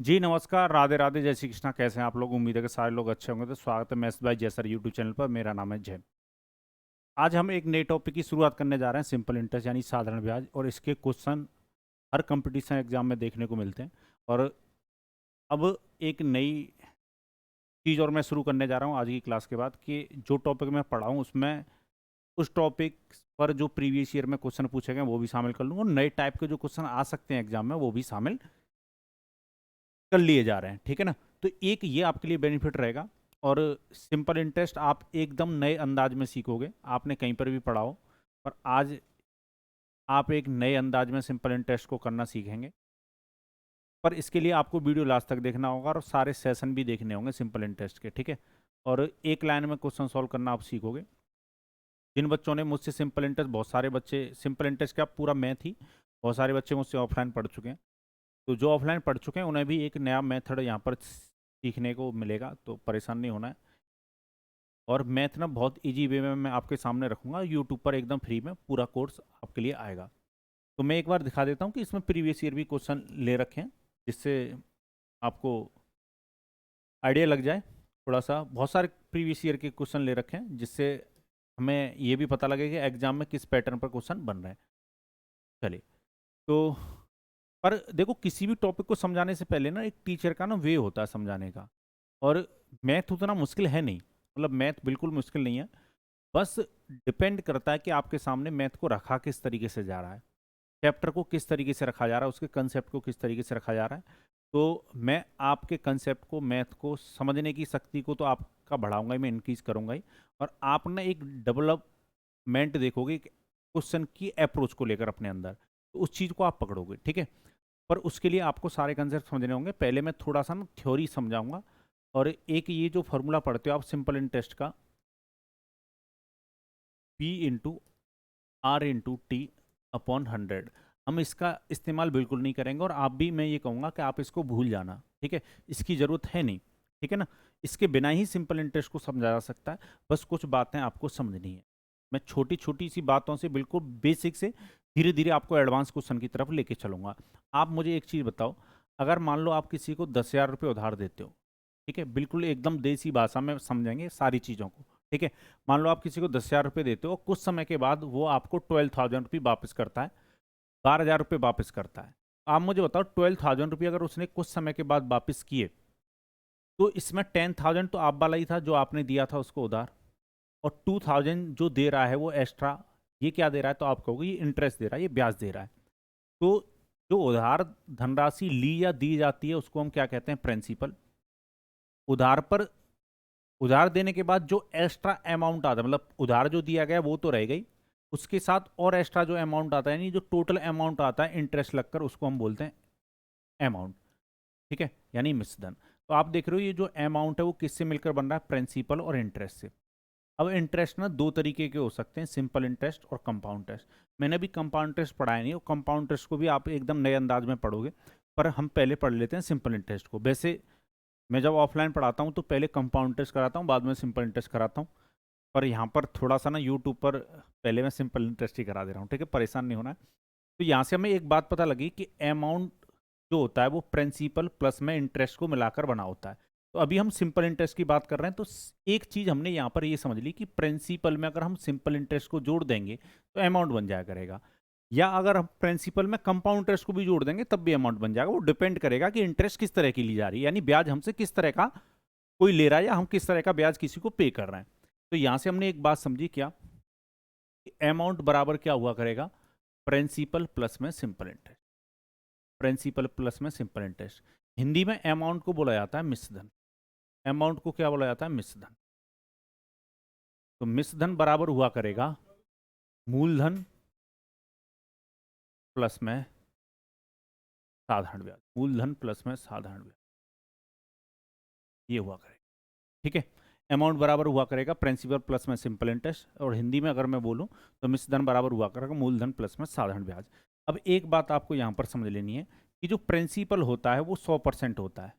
जी नमस्कार, राधे राधे, जय श्री कृष्णा। कैसे हैं आप लोग? उम्मीद है कि सारे लोग अच्छे होंगे। तो स्वागत है मैथ्स बाय जय सर यूट्यूब चैनल पर। मेरा नाम है जय। आज हम एक नए टॉपिक की शुरुआत करने जा रहे हैं, सिंपल इंटरेस्ट यानी साधारण ब्याज। और इसके क्वेश्चन हर कंपटीशन एग्जाम में देखने को मिलते हैं। और अब एक नई चीज़ और मैं शुरू करने जा रहा हूँ आज की क्लास के बाद, कि जो टॉपिक मैं पढ़ाऊँ उसमें उस टॉपिक पर जो प्रीवियस ईयर में क्वेश्चन पूछे गए वो भी शामिल कर लूँगा, और नए टाइप के जो क्वेश्चन आ सकते हैं एग्जाम में वो भी शामिल कर लिए जा रहे हैं। ठीक है ना? तो एक ये आपके लिए बेनिफिट रहेगा। और सिंपल इंटरेस्ट आप एकदम नए अंदाज में सीखोगे, आपने कहीं पर भी पढ़ा हो, पर आज आप एक नए अंदाज में सिंपल इंटरेस्ट को करना सीखेंगे। पर इसके लिए आपको वीडियो लास्ट तक देखना होगा और सारे सेशन भी देखने होंगे सिंपल इंटरेस्ट के। ठीक है? और एक लाइन में क्वेश्चन सॉल्व करना आप सीखोगे। जिन बच्चों ने मुझसे सिंपल इंटरेस्ट, बहुत सारे बच्चे सिंपल इंटरेस्ट का पूरा मैथ ही, बहुत सारे बच्चे मुझसे ऑफलाइन पढ़ चुके हैं। तो जो ऑफलाइन पढ़ चुके हैं उन्हें भी एक नया मेथड यहाँ पर सीखने को मिलेगा, तो परेशान नहीं होना है। और मैथ ना बहुत इजी वे में मैं आपके सामने रखूँगा, यूट्यूब पर एकदम फ्री में पूरा कोर्स आपके लिए आएगा। तो मैं एक बार दिखा देता हूँ कि इसमें प्रीवियस ईयर भी क्वेश्चन ले रखे हैं, जिससे आपको आइडिया लग जाए थोड़ा सा। बहुत सारे प्रीवियस ईयर के क्वेश्चन ले रखे हैं, जिससे हमें ये भी पता लगे कि एग्जाम में किस पैटर्न पर क्वेश्चन बन रहे हैं। चलिए, तो पर देखो, किसी भी टॉपिक को समझाने से पहले ना एक टीचर का ना वे होता है समझाने का। और मैथ उतना मुश्किल है नहीं, मतलब मैथ बिल्कुल मुश्किल नहीं है। बस डिपेंड करता है कि आपके सामने मैथ को रखा किस तरीके से जा रहा है, चैप्टर को किस तरीके से रखा जा रहा है, उसके कंसेप्ट को किस तरीके से रखा जा रहा है। तो मैं आपके कंसेप्ट को, मैथ को समझने की शक्ति को तो आपका बढ़ाऊंगा ही, मैं इंक्रीज करूंगा ही। और आप ना एक डेवलपमेंट देखोगे क्वेश्चन की अप्रोच को लेकर अपने अंदर, तो उस चीज़ को आप पकड़ोगे। ठीक है? पर उसके लिए आपको सारे कंसेप्ट समझने होंगे। पहले मैं थोड़ा सा ना थ्योरी समझाऊंगा। और एक ये जो फॉर्मूला पढ़ते हो आप सिंपल इंटरेस्ट का, P into R into T upon 100, हम इसका इस्तेमाल बिल्कुल नहीं करेंगे। और आप भी, मैं ये कहूँगा कि आप इसको भूल जाना। ठीक है? इसकी ज़रूरत है नहीं। ठीक है ना? इसके बिना ही सिंपल इंटरेस्ट को समझा जा सकता है। बस कुछ बातें आपको समझनी है। मैं छोटी छोटी सी बातों से, बिल्कुल बेसिक से धीरे धीरे आपको एडवांस क्वेश्चन की तरफ लेके चलूंगा। आप मुझे एक चीज़ बताओ, अगर मान लो आप किसी को 10,000 रुपये उधार देते हो, ठीक है, बिल्कुल एकदम देसी भाषा में समझेंगे सारी चीज़ों को। ठीक है? मान लो आप किसी को 10,000 रुपये देते हो, कुछ समय के बाद वो आपको 12,000 रुपये वापस करता है, 12,000 रुपये वापस करता है। आप मुझे बताओ, 12,000 रुपये अगर उसने कुछ समय के बाद वापस किए, तो इसमें 10,000 तो आप वाला ही था जो आपने दिया था उसको उधार, और 2,000 जो दे रहा है वो एक्स्ट्रा, ये क्या दे रहा है? तो आप कहोगे ये इंटरेस्ट दे रहा है, ये ब्याज दे रहा है। तो जो उधार धनराशि ली या दी जाती है उसको हम क्या कहते हैं? प्रिंसिपल। उधार पर, उधार देने के बाद जो एक्स्ट्रा अमाउंट आता है, मतलब उधार जो दिया गया वो तो रह गई, उसके साथ और एक्स्ट्रा जो अमाउंट आता है, यानी जो टोटल अमाउंट आता है इंटरेस्ट लगकर, उसको हम बोलते हैं अमाउंट। ठीक है? यानी मिश्रधन। तो आप देख रहे हो ये जो अमाउंट है वो किससे मिलकर बन रहा है? प्रिंसिपल और इंटरेस्ट से। अब इंटरेस्ट ना दो तरीके के हो सकते हैं, सिंपल इंटरेस्ट और कंपाउंड इंटरेस्ट। मैंने भी कंपाउंड इंटरेस्ट पढ़ाया नहीं, और कंपाउंड इंटरेस्ट को भी आप एकदम नए अंदाज में पढ़ोगे। पर हम पहले पढ़ लेते हैं सिंपल इंटरेस्ट को। वैसे मैं जब ऑफलाइन पढ़ाता हूँ तो पहले कंपाउंड इंटरेस्ट कराता हूँ, बाद में सिंपल इंटरेस्ट कराता हूँ। पर यहाँ पर थोड़ा सा ना यूट्यूब पर पहले मैं सिंपल इंटरेस्ट ही करा दे रहा हूँ। ठीक है? परेशान नहीं होना है। तो यहाँ से हमें एक बात पता लगी कि अमाउंट जो होता है वो प्रिंसिपल प्लस में इंटरेस्ट को मिलाकर बना होता है। तो अभी हम सिंपल इंटरेस्ट की बात कर रहे हैं, तो एक चीज़ हमने यहाँ पर ये समझ ली कि प्रिंसिपल में अगर हम सिंपल इंटरेस्ट को जोड़ देंगे तो अमाउंट बन जाया करेगा, या अगर हम प्रिंसिपल में कंपाउंड इंटरेस्ट को भी जोड़ देंगे तब भी अमाउंट बन जाएगा। वो डिपेंड करेगा कि इंटरेस्ट किस तरह की ली जा रही है, यानी ब्याज हमसे किस तरह का कोई ले रहा है, या हम किस तरह का ब्याज किसी को पे कर रहे हैं। तो यहाँ से हमने एक बात समझी क्या, अमाउंट बराबर क्या हुआ करेगा? प्रिंसिपल प्लस में सिंपल इंटरेस्ट। प्रिंसिपल प्लस में सिंपल इंटरेस्ट। हिंदी में अमाउंट को बोला जाता है मिश्रधन। अमाउंट को क्या बोला जाता है? मिश्रधन। तो मिश्रधन बराबर हुआ करेगा मूलधन प्लस में साधारण ब्याज। मूलधन प्लस में साधारण ब्याज, ये हुआ करेगा। ठीक है? अमाउंट बराबर हुआ करेगा प्रिंसिपल प्लस में सिंपल इंटरेस्ट, और हिंदी में अगर मैं बोलूं तो मिश्रधन बराबर हुआ करेगा मूलधन प्लस में साधारण ब्याज। अब एक बात आपको यहां पर समझ लेनी है कि जो प्रिंसिपल होता है वो 100% होता है।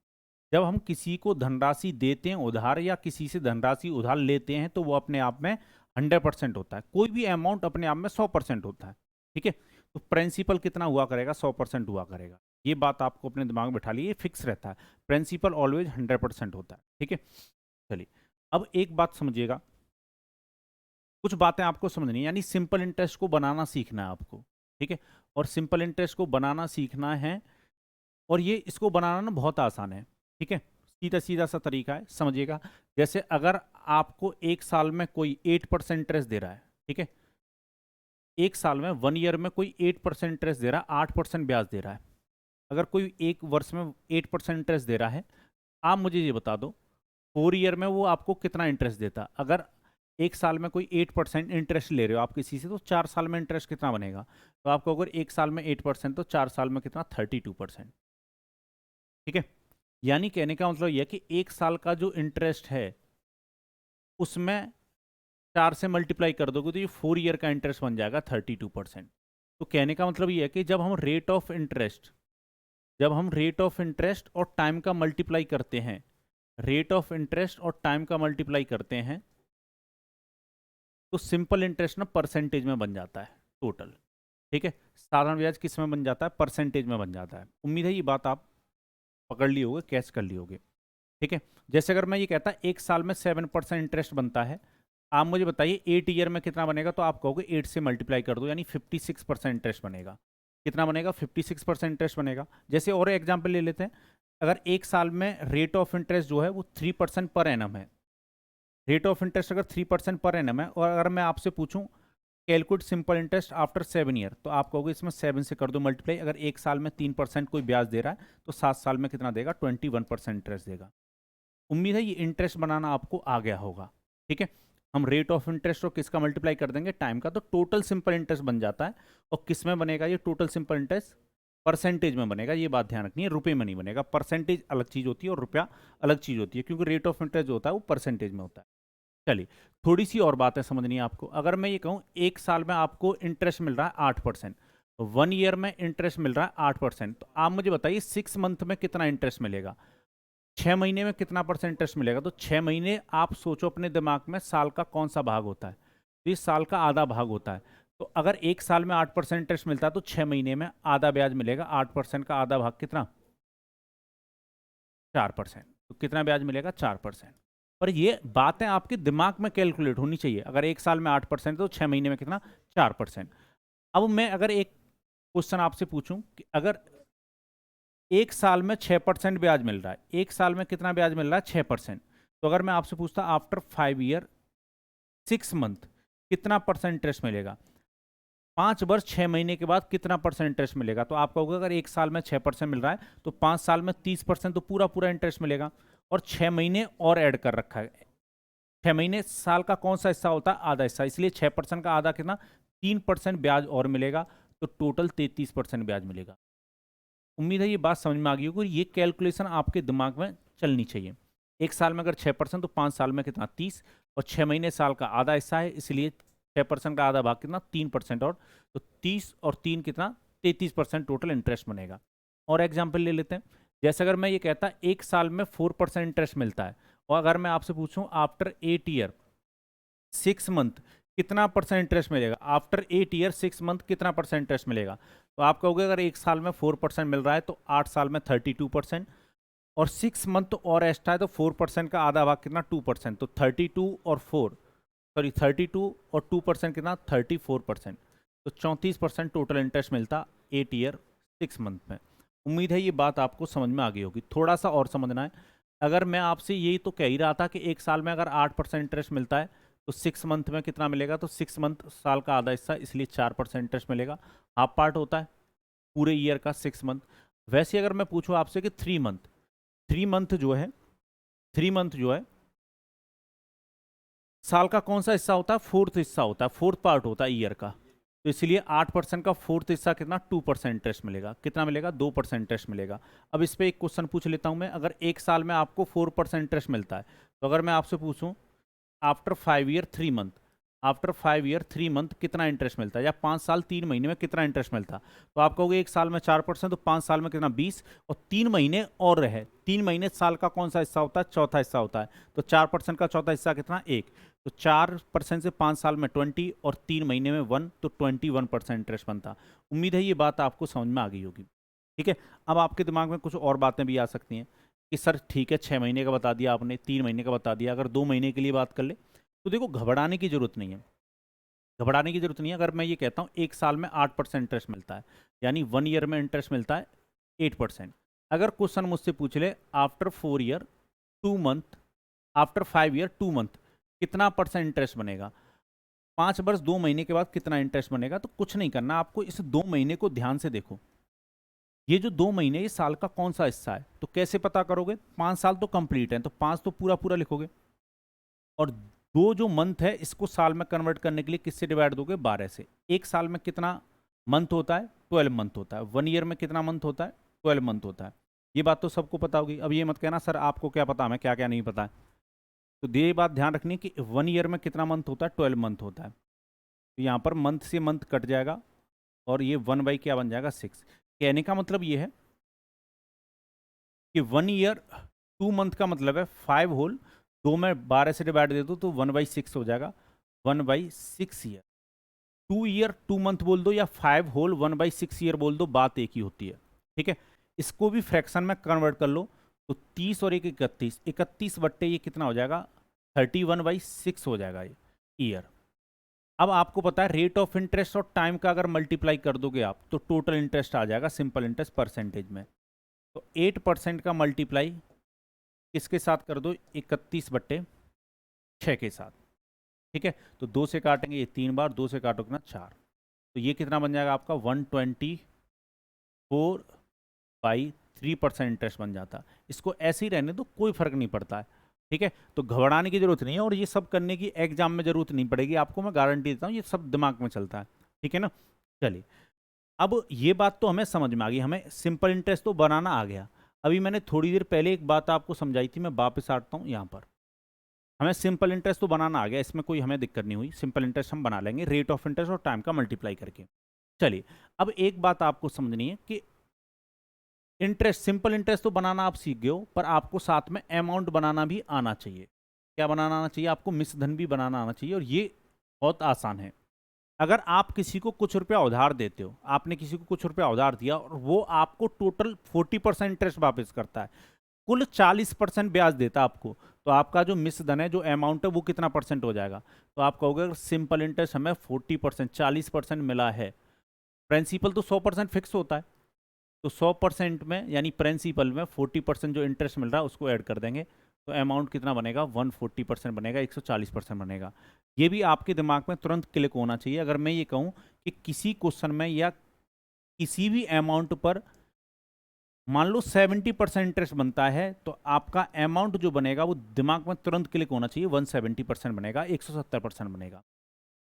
जब हम किसी को धनराशि देते हैं उधार, या किसी से धनराशि उधार लेते हैं, तो वो अपने आप में 100% होता है। कोई भी अमाउंट अपने आप में 100% होता है। ठीक है? तो प्रिंसिपल कितना हुआ करेगा? 100% हुआ करेगा। ये बात आपको अपने दिमाग में बैठा ली, ये फिक्स रहता है, प्रिंसिपल ऑलवेज 100% होता है। ठीक है, चलिए अब एक बात समझिएगा, कुछ बातें आपको समझनी है, यानी सिंपल इंटरेस्ट को बनाना सीखना है आपको। ठीक है, और सिंपल इंटरेस्ट को बनाना सीखना है, और ये इसको बनाना ना बहुत आसान है। ठीक है, सीधा सीधा सा तरीका है, समझिएगा। जैसे अगर आपको एक साल में कोई 8% इंटरेस्ट दे रहा है, ठीक है, एक साल में 1 ईयर में कोई 8% इंटरेस्ट दे रहा है, 8% ब्याज दे रहा है। अगर कोई एक वर्ष में 8% इंटरेस्ट दे रहा है, आप मुझे ये बता दो 4 ईयर में वो आपको कितना इंटरेस्ट देता। अगर एक साल में कोई 8% इंटरेस्ट ले रहे हो आप किसी से, तो 4 साल में इंटरेस्ट कितना बनेगा? तो आपको अगर एक साल में 8%, तो 4 साल में कितना? 32%। ठीक है, यानी कहने का मतलब यह कि एक साल का जो इंटरेस्ट है उसमें 4 से मल्टीप्लाई कर दोगे तो ये 4 ईयर का इंटरेस्ट बन जाएगा 32%। तो कहने का मतलब ये है कि जब हम रेट ऑफ इंटरेस्ट और टाइम का मल्टीप्लाई करते हैं, रेट ऑफ इंटरेस्ट और टाइम का मल्टीप्लाई करते हैं, तो सिंपल इंटरेस्ट ना परसेंटेज में बन जाता है टोटल। ठीक है, साधारण ब्याज किस में बन जाता है? परसेंटेज में बन जाता है। उम्मीद है ये बात आप पकड़ ली होगी, कैच कर ली होगी। ठीक है, जैसे अगर मैं ये कहता एक साल में 7% इंटरेस्ट बनता है, आप मुझे बताइए 8 ईयर में कितना बनेगा? तो आप कहोगे 8 से मल्टीप्लाई कर दो, यानी 56% इंटरेस्ट बनेगा। कितना बनेगा? 56% इंटरेस्ट बनेगा। जैसे और एग्जाम्पल ले लेते हैं, अगर एक साल में रेट ऑफ इंटरेस्ट जो है वो 3% पर एनम है, रेट ऑफ इंटरेस्ट अगर 3% पर एनम है, और अगर मैं आपसे पूछूं calculate simple interest after 7 year, तो आप कहोगे इसमें 7 से कर दो मल्टीप्लाई। अगर एक साल में 3% कोई ब्याज दे रहा है, तो 7 साल में कितना देगा? 21% इंटरेस्ट देगा। उम्मीद है ये इंटरेस्ट बनाना आपको आ गया होगा। ठीक है, हम रेट ऑफ इंटरेस्ट और किसका मल्टीप्लाई कर देंगे? टाइम का, तो टोटल सिंपल इंटरेस्ट बन जाता है। और किस में बनेगा ये टोटल सिंपल इंटरेस्ट? परसेंटेज में बनेगा। ये बात ध्यान रखनी है, रुपए में नहीं बनेगा। परसेंटेज अलग चीज होती है और रुपया अलग चीज होती है, क्योंकि रेट ऑफ इंटरेस्ट जो होता है वो परसेंटेज में होता है। चलिए थोड़ी सी और बातें समझनी है आपको। अगर मैं ये कहूँ एक साल में आपको इंटरेस्ट मिल रहा है 8%, 1 ईयर में इंटरेस्ट मिल रहा है 8%, तो आप मुझे बताइए 6 मंथ में कितना इंटरेस्ट मिलेगा? 6 महीने में कितना परसेंट इंटरेस्ट मिलेगा? तो 6 महीने आप सोचो अपने दिमाग में, साल का कौन सा भाग होता है? तो इस साल का आधा भाग होता है। तो अगर एक साल में 8% इंटरेस्ट मिलता है, तो 6 महीने में आधा ब्याज मिलेगा। 8% का आधा भाग कितना? 4%। तो कितना ब्याज मिलेगा? 4%। पर ये बातें आपके दिमाग में कैलकुलेट होनी चाहिए। अगर एक साल में 8% तो 6 महीने में कितना? 4%। अब मैं अगर एक क्वेश्चन आपसे पूछूं कि अगर एक साल में 6% ब्याज मिल रहा है, एक साल में कितना ब्याज मिल रहा है? 6%। तो अगर मैं आपसे पूछता आफ्टर 5 ईयर 6 मंथ कितना परसेंट इंटरेस्ट मिलेगा? 5 वर्ष 6 महीने के बाद कितना परसेंट इंटरेस्ट मिलेगा? तो आप कहोगे अगर एक साल में 6% मिल रहा है, तो 5 साल में 30%, तो पूरा पूरा इंटरेस्ट मिलेगा। और 6 महीने और ऐड कर रखा है। 6 महीने साल का कौन सा हिस्सा होता है? आधा हिस्सा, इसलिए 6% का आधा कितना? 3% ब्याज और मिलेगा, तो टोटल 33% ब्याज मिलेगा। उम्मीद है ये बात समझ में आ गई होगी। ये कैलकुलेशन आपके दिमाग में चलनी चाहिए। एक साल में अगर 6%, तो 5 साल में कितना? 30, और 6 महीने साल का आधा हिस्सा है, इसलिए 6% का आधा भाग कितना? 3% और, तो 30 और 3 कितना? 33% टोटल इंटरेस्ट बनेगा। और एग्जाम्पल ले लेते हैं, जैसे अगर मैं ये कहता एक साल में 4% इंटरेस्ट मिलता है, और अगर मैं आपसे पूछूं आफ्टर 8 ईयर 6 मंथ कितना परसेंट इंटरेस्ट मिलेगा? आफ्टर 8 ईयर 6 मंथ कितना परसेंट इंटरेस्ट मिलेगा? तो आप कहोगे अगर एक साल में 4% मिल रहा है, तो 8 साल में 32%, और 6 मंथ और एक्स्ट्रा है, तो 4% का आधा भाग कितना? 2%। तो 32 और 2% कितना? 34%। तो 34% टोटल इंटरेस्ट मिलता 8 ईयर 6 मंथ में। उम्मीद है ये बात आपको समझ में आ गई होगी। थोड़ा सा और समझना है, अगर मैं आपसे यही तो कह ही रहा था कि एक साल में अगर 8% इंटरेस्ट मिलता है, तो 6 मंथ में कितना मिलेगा? तो 6 मंथ साल का आधा हिस्सा, इसलिए 4% इंटरेस्ट मिलेगा। हाफ पार्ट होता है पूरे ईयर का 6 मंथ। वैसे अगर मैं पूछूं आपसे कि 3 मंथ, 3 मंथ जो है, 3 मंथ जो है साल का कौन सा हिस्सा होता है? फोर्थ हिस्सा होता है, फोर्थ पार्ट होता है ईयर का। तो इसलिए 8% का फोर्थ हिस्सा कितना? 2% इंटरेस्ट मिलेगा। कितना मिलेगा? 2% इंटरेस्ट मिलेगा। अब इस पर एक क्वेश्चन पूछ लेता हूं मैं, अगर एक साल में आपको 4% इंटरेस्ट मिलता है, तो अगर मैं आपसे पूछूं after 5 year 3 month, after 5 year 3 month कितना इंटरेस्ट मिलता है? या 5 साल 3 महीने में कितना इंटरेस्ट मिलता है? तो आप कहोगे एक साल में 4%, तो 5 साल में कितना? 20, और 3 महीने और रहे। 3 महीने साल का कौन सा हिस्सा होता है? चौथा हिस्सा होता है। तो 4% का चौथा हिस्सा कितना? 1। तो 4% से 5 साल में 20, और 3 महीने में 1, तो 21% इंटरेस्ट बनता। उम्मीद है ये बात आपको समझ में आ गई होगी। ठीक है। अब आपके दिमाग में कुछ और बातें भी आ सकती हैं कि सर ठीक है 6 महीने का बता दिया आपने, 3 महीने का बता दिया, अगर 2 महीने के लिए बात कर ले तो देखो घबराने की जरूरत नहीं है। घबराने की जरूरत नहीं है। अगर मैं ये कहता हूँ 1 साल में 8% इंटरेस्ट मिलता है, यानी 1 ईयर में इंटरेस्ट मिलता है 8%। अगर क्वेश्चन मुझसे पूछ ले after 4 year 2 month, after 5 year 2 month कितना परसेंट इंटरेस्ट बनेगा, 5 वर्ष 2 महीने के बाद कितना इंटरेस्ट बनेगा, तो कुछ नहीं करना आपको, इस 2 महीने को ध्यान से देखो। ये जो 2 महीने ये साल का कौन सा हिस्सा है, तो कैसे पता करोगे? 5 साल तो कंप्लीट है तो 5 तो पूरा पूरा लिखोगे, और 2 जो मंथ है इसको साल में कन्वर्ट करने के लिए किससे डिवाइड दोगे? 12 से। एक साल में कितना मंथ होता है? 12 मंथ होता है। 1 ईयर में कितना मंथ होता है? 12 मंथ होता है। ये बात तो सबको पता होगी। अब ये मत कहना सर आपको क्या पता, हमें क्या क्या नहीं पता है। तो ये बात ध्यान रखनी कि 1 ईयर में कितना मंथ होता है? 12 मंथ होता है। तो यहाँ पर मंथ से मंथ कट जाएगा और ये 1 बाई क्या बन जाएगा? 6। कहने का मतलब ये है कि 1 ईयर 2 मंथ का मतलब है 5 होल, 2 में 12 से डिवाइड दे दो तो 1/6 हो जाएगा। 1/6 ईयर। 2 ईयर 2 मंथ बोल दो या 5 होल 1/6 ईयर बोल दो, बात एक ही होती है। ठीक है। इसको भी फ्रैक्शन में कन्वर्ट कर लो तो 30 और 31, 31 बट्टे ये कितना हो जाएगा? 31/6 हो जाएगा ये ईयर। अब आपको पता है रेट ऑफ इंटरेस्ट और टाइम का अगर मल्टीप्लाई कर दोगे आप तो टोटल इंटरेस्ट आ जाएगा सिंपल इंटरेस्ट परसेंटेज में। तो 8% का मल्टीप्लाई किसके साथ कर दो? 31/6 के साथ। ठीक है। तो 2 से काटेंगे ये 3 बार, 2 से काटोगे ना 4, तो ये कितना बन जाएगा आपका? 124/3% इंटरेस्ट बन जाता। इसको ऐसे ही रहने दो, कोई फर्क नहीं पड़ता है। ठीक है। तो घबराने की जरूरत नहीं है, और ये सब करने की एग्जाम में जरूरत नहीं पड़ेगी आपको, मैं गारंटी देता हूँ, ये सब दिमाग में चलता है। ठीक है ना। चलिए, अब ये बात तो हमें समझ में आ गई, हमें सिंपल इंटरेस्ट तो बनाना आ गया। अभी मैंने थोड़ी देर पहले एक बात आपको समझाई थी, मैं वापस आता हूँ यहाँ पर। हमें सिंपल इंटरेस्ट तो बनाना आ गया, इसमें कोई हमें दिक्कत नहीं हुई। सिंपल इंटरेस्ट हम बना लेंगे रेट ऑफ इंटरेस्ट और टाइम का मल्टीप्लाई करके। चलिए, अब एक बात आपको समझनी है कि इंटरेस्ट, सिंपल इंटरेस्ट तो बनाना आप सीख गए हो, पर आपको साथ में अमाउंट बनाना भी आना चाहिए। क्या बनाना आना चाहिए? आपको मिश्रधन भी बनाना आना चाहिए, और ये बहुत आसान है। अगर आप किसी को कुछ रुपया उधार देते हो, आपने किसी को कुछ रुपया उधार दिया और वो आपको टोटल 40% इंटरेस्ट वापस करता है, कुल 40% ब्याज देता आपको, तो आपका जो मिश्रधन है, जो अमाउंट है, वो कितना परसेंट हो जाएगा? तो आप कहोगे अगर सिंपल इंटरेस्ट हमें 40%, 40% मिला है, प्रिंसिपल तो 100% फिक्स होता है, तो 100% में यानी प्रिंसिपल में 40% जो इंटरेस्ट मिल रहा है उसको ऐड कर देंगे, तो अमाउंट कितना बनेगा? 140% बनेगा, 140% बनेगा। ये भी आपके दिमाग में तुरंत क्लिक होना चाहिए। अगर मैं ये कहूँ कि किसी क्वेश्चन में या किसी भी अमाउंट पर मान लो 70% इंटरेस्ट बनता है, तो आपका अमाउंट जो बनेगा वो दिमाग में तुरंत क्लिक होना चाहिए, 170% बनेगा, 170% बनेगा।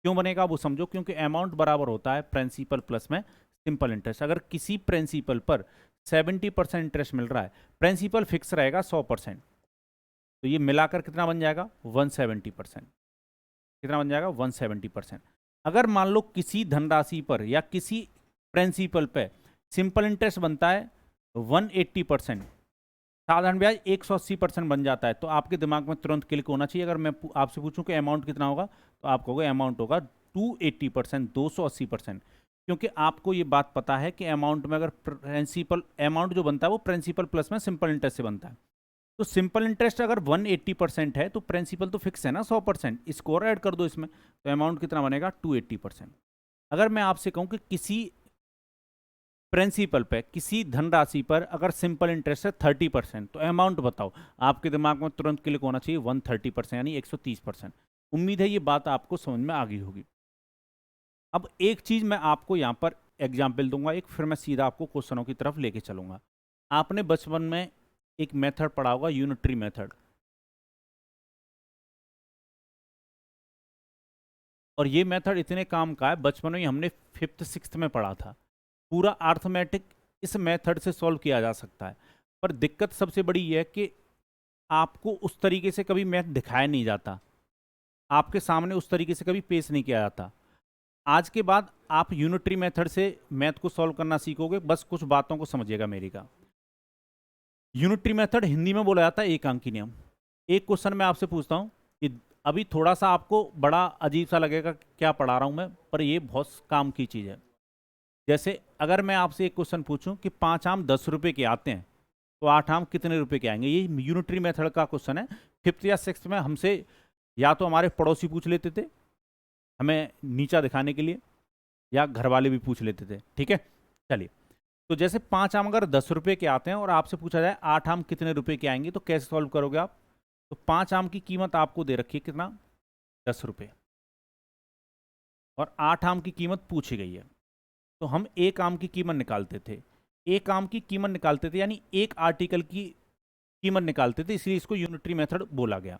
क्यों बनेगा वो समझो, क्योंकि अमाउंट बराबर होता है प्रिंसिपल प्लस में सिंपल इंटरेस्ट। अगर किसी प्रिंसिपल पर 70% इंटरेस्ट मिल रहा है, प्रिंसिपल फिक्स रहेगा 100%, तो ये मिलाकर कितना बन जाएगा? 170%। कितना बन जाएगा? 170%। अगर मान लो किसी धनराशि पर या किसी प्रिंसिपल पे सिंपल इंटरेस्ट बनता है 180%, साधारण ब्याज 180% बन जाता है, तो आपके दिमाग में तुरंत क्लिक होना चाहिए। अगर मैं आपसे पूछूं कि अमाउंट कितना होगा, तो आप कहोगे अमाउंट होगा 280%, 280%, क्योंकि आपको ये बात पता है कि अमाउंट में अगर प्रिंसिपल अमाउंट जो बनता है वो प्रिंसिपल प्लस में सिंपल इंटरेस्ट से बनता है। तो सिंपल इंटरेस्ट अगर 180% है तो प्रिंसिपल तो फिक्स है ना 100%, इसको और ऐड कर दो इसमें, तो अमाउंट कितना बनेगा? 280%। अगर मैं आपसे कहूं कि किसी प्रिंसिपल पे, किसी धनराशि पर अगर सिंपल इंटरेस्ट है 30%, तो अमाउंट बताओ, आपके दिमाग में तुरंत क्लिक होना चाहिए 130%, यानी 130%। उम्मीद है ये बात आपको समझ में आ गई होगी। अब एक चीज मैं आपको यहाँ पर एग्जाम्पल दूंगा एक, फिर मैं सीधा आपको क्वेश्चनों की तरफ लेके चलूंगा। आपने बचपन में एक मेथड पढ़ा होगा, यूनिटरी मेथड, और ये मेथड इतने काम का है, बचपन में ही हमने 5th 6th में पढ़ा था। पूरा अर्थमेटिक इस मेथड से सॉल्व किया जा सकता है, पर दिक्कत सबसे बड़ी यह है कि आपको उस तरीके से कभी मैथ दिखाया नहीं जाता, आपके सामने उस तरीके से कभी पेश नहीं किया जाता। आज के बाद आप यूनिटरी मेथड से मैथ को सॉल्व करना सीखोगे, बस कुछ बातों को समझिएगा मेरी का। यूनिटरी मेथड हिंदी में बोला जाता है एक अंकी नियम। एक क्वेश्चन मैं आपसे पूछता हूँ कि अभी थोड़ा सा आपको बड़ा अजीब सा लगेगा क्या पढ़ा रहा हूँ मैं, पर ये बहुत काम की चीज़ है। जैसे अगर मैं आपसे एक क्वेश्चन पूछूं कि 5 आम 10 रुपए के आते हैं तो 8 आम कितने रुपए के आएंगे, ये यूनिटरी मेथड का क्वेश्चन है। 5th या 6th में हमसे या तो हमारे पड़ोसी पूछ लेते थे हमें नीचा दिखाने के लिए, या घर वाले भी पूछ लेते थे। ठीक है, चलिए। तो जैसे 5 आम अगर 10 रुपए के आते हैं और आपसे पूछा जाए 8 आम कितने रुपए के आएंगे, तो कैसे सॉल्व करोगे आप? तो 5 आम की कीमत आपको दे रखी है कितना, 10 रुपए, और 8 आम की कीमत पूछी गई है। तो हम एक आम की कीमत निकालते थे, एक आम की कीमत निकालते थे, यानी एक आर्टिकल की कीमत निकालते थे, इसलिए इसको यूनिटरी मेथड बोला गया।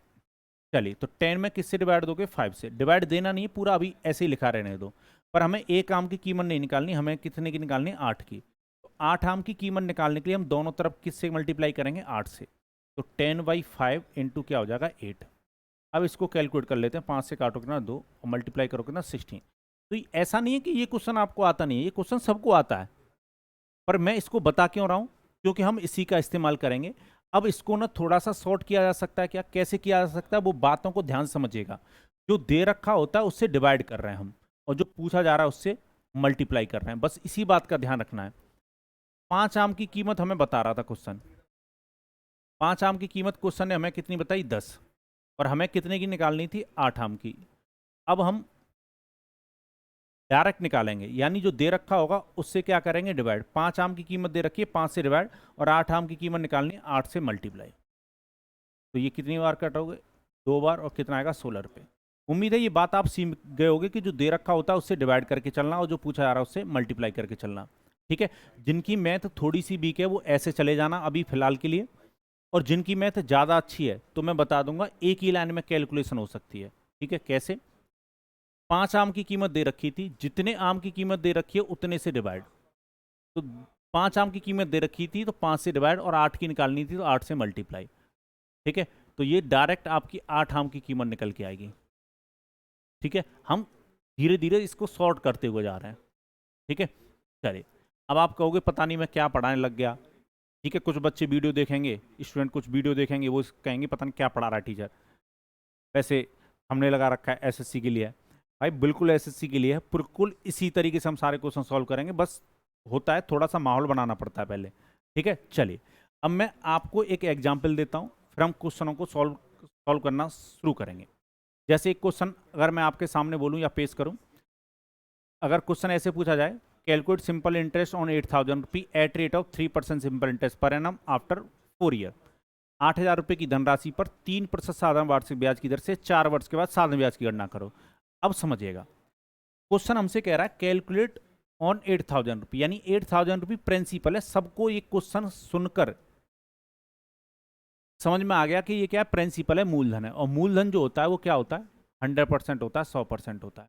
चलिए, तो 10 में किससे डिवाइड दोगे? 5 से। डिवाइड देना नहीं है पूरा, अभी ऐसे ही लिखा रहने दो। पर हमें एक आम की कीमत नहीं निकालनी, हमें कितने की निकालनी? 8 की। तो 8 आम की कीमत निकालने के लिए हम दोनों तरफ किससे मल्टीप्लाई करेंगे? 8 से। तो 10/5 इंटू क्या हो जाएगा? 8। अब इसको कैलकुलेट कर लेते हैं, 5 से काटो कितना? 2, और मल्टीप्लाई करो कितना? 16। तो ऐसा नहीं है कि ये क्वेश्चन आपको आता नहीं है, ये क्वेश्चन सबको आता है, पर मैं इसको बता क्यों रहा हूं? क्योंकि हम इसी का इस्तेमाल करेंगे। अब इसको ना थोड़ा सा शॉर्ट किया जा सकता है। क्या, कैसे किया जा सकता है? वो बातों को ध्यान समझिएगा। जो दे रखा होता है उससे डिवाइड कर रहे हैं हम, और जो पूछा जा रहा है उससे मल्टीप्लाई कर रहे हैं, बस इसी बात का ध्यान रखना है। 5 आम की कीमत हमें बता रहा था क्वेश्चन, 5 आम की कीमत क्वेश्चन ने हमें कितनी बताई? 10, और हमें कितने की निकालनी थी? 8 आम की। अब हम डायरेक्ट निकालेंगे, यानी जो दे रखा होगा उससे क्या करेंगे? डिवाइड। 5 आम की कीमत दे रखी है, 5 से डिवाइड, और 8 आम की कीमत निकालनी है, 8 से मल्टीप्लाई। तो ये कितनी बार कटोगे? 2 बार, और कितना आएगा? 16 रुपये। उम्मीद है ये बात आप सीख गए होगे कि जो दे रखा होता है उससे डिवाइड करके चलना, और जो पूछा जा रहा है उससे मल्टीप्लाई करके चलना। ठीक है, जिनकी मैथ थोड़ी सी वीक है वो ऐसे चले जाना अभी फिलहाल के लिए, और जिनकी मैथ ज़्यादा अच्छी है तो मैं बता दूंगा एक ही लाइन में कैलकुलेशन हो सकती है। ठीक है, कैसे? 5 आम की कीमत दे रखी थी, जितने आम की कीमत दे रखी है उतने से डिवाइड। तो 5 आम की कीमत दे रखी थी तो 5 से डिवाइड, और 8 की निकालनी थी तो 8 से मल्टीप्लाई। ठीक है, तो ये डायरेक्ट आपकी 8 आम की कीमत निकल के आएगी। ठीक है, हम धीरे धीरे इसको सॉर्ट करते हुए जा रहे हैं। ठीक है, चलिए। अब आप कहोगे पता नहीं मैं क्या पढ़ाने लग गया। ठीक है, कुछ बच्चे वीडियो देखेंगे, स्टूडेंट कुछ वीडियो देखेंगे, वो कहेंगे पता नहीं क्या पढ़ा रहा है टीचर। वैसे हमने लगा रखा है एसएससी के लिए है। भाई बिल्कुल एसएससी के लिए है, बिल्कुल इसी तरीके से हम सारे क्वेश्चन सॉल्व करेंगे, बस होता है थोड़ा सा माहौल बनाना पड़ता है पहले। ठीक है, चलिए। अब मैं आपको एक एग्जाम्पल देता हूँ, फिर हम क्वेश्चनों को सॉल्व करना शुरू करेंगे। जैसे एक क्वेश्चन अगर मैं आपके सामने बोलूँ या पेश करूँ, अगर क्वेश्चन ऐसे पूछा जाए, calculate simple interest on 8,000 rupee eight rate of 3% simple interest पर एनम आफ्टर 4 ईयर। 8,000 रुपये की धनराशि पर 3% साधारण वार्षिक ब्याज की दर से 4 वर्ष के बाद साधारण ब्याज की गणना करो। अब समझिएगा, क्वेश्चन हमसे कह रहा है कैलकुलेट ऑन 8,000 रुपी, यानी 8,000 रुपी प्रिंसिपल है। सबको ये क्वेश्चन सुनकर समझ में आ गया कि ये क्या है? प्रिंसिपल है, मूलधन है। और मूलधन जो होता है वो क्या होता है? 100% होता है, 100% होता है।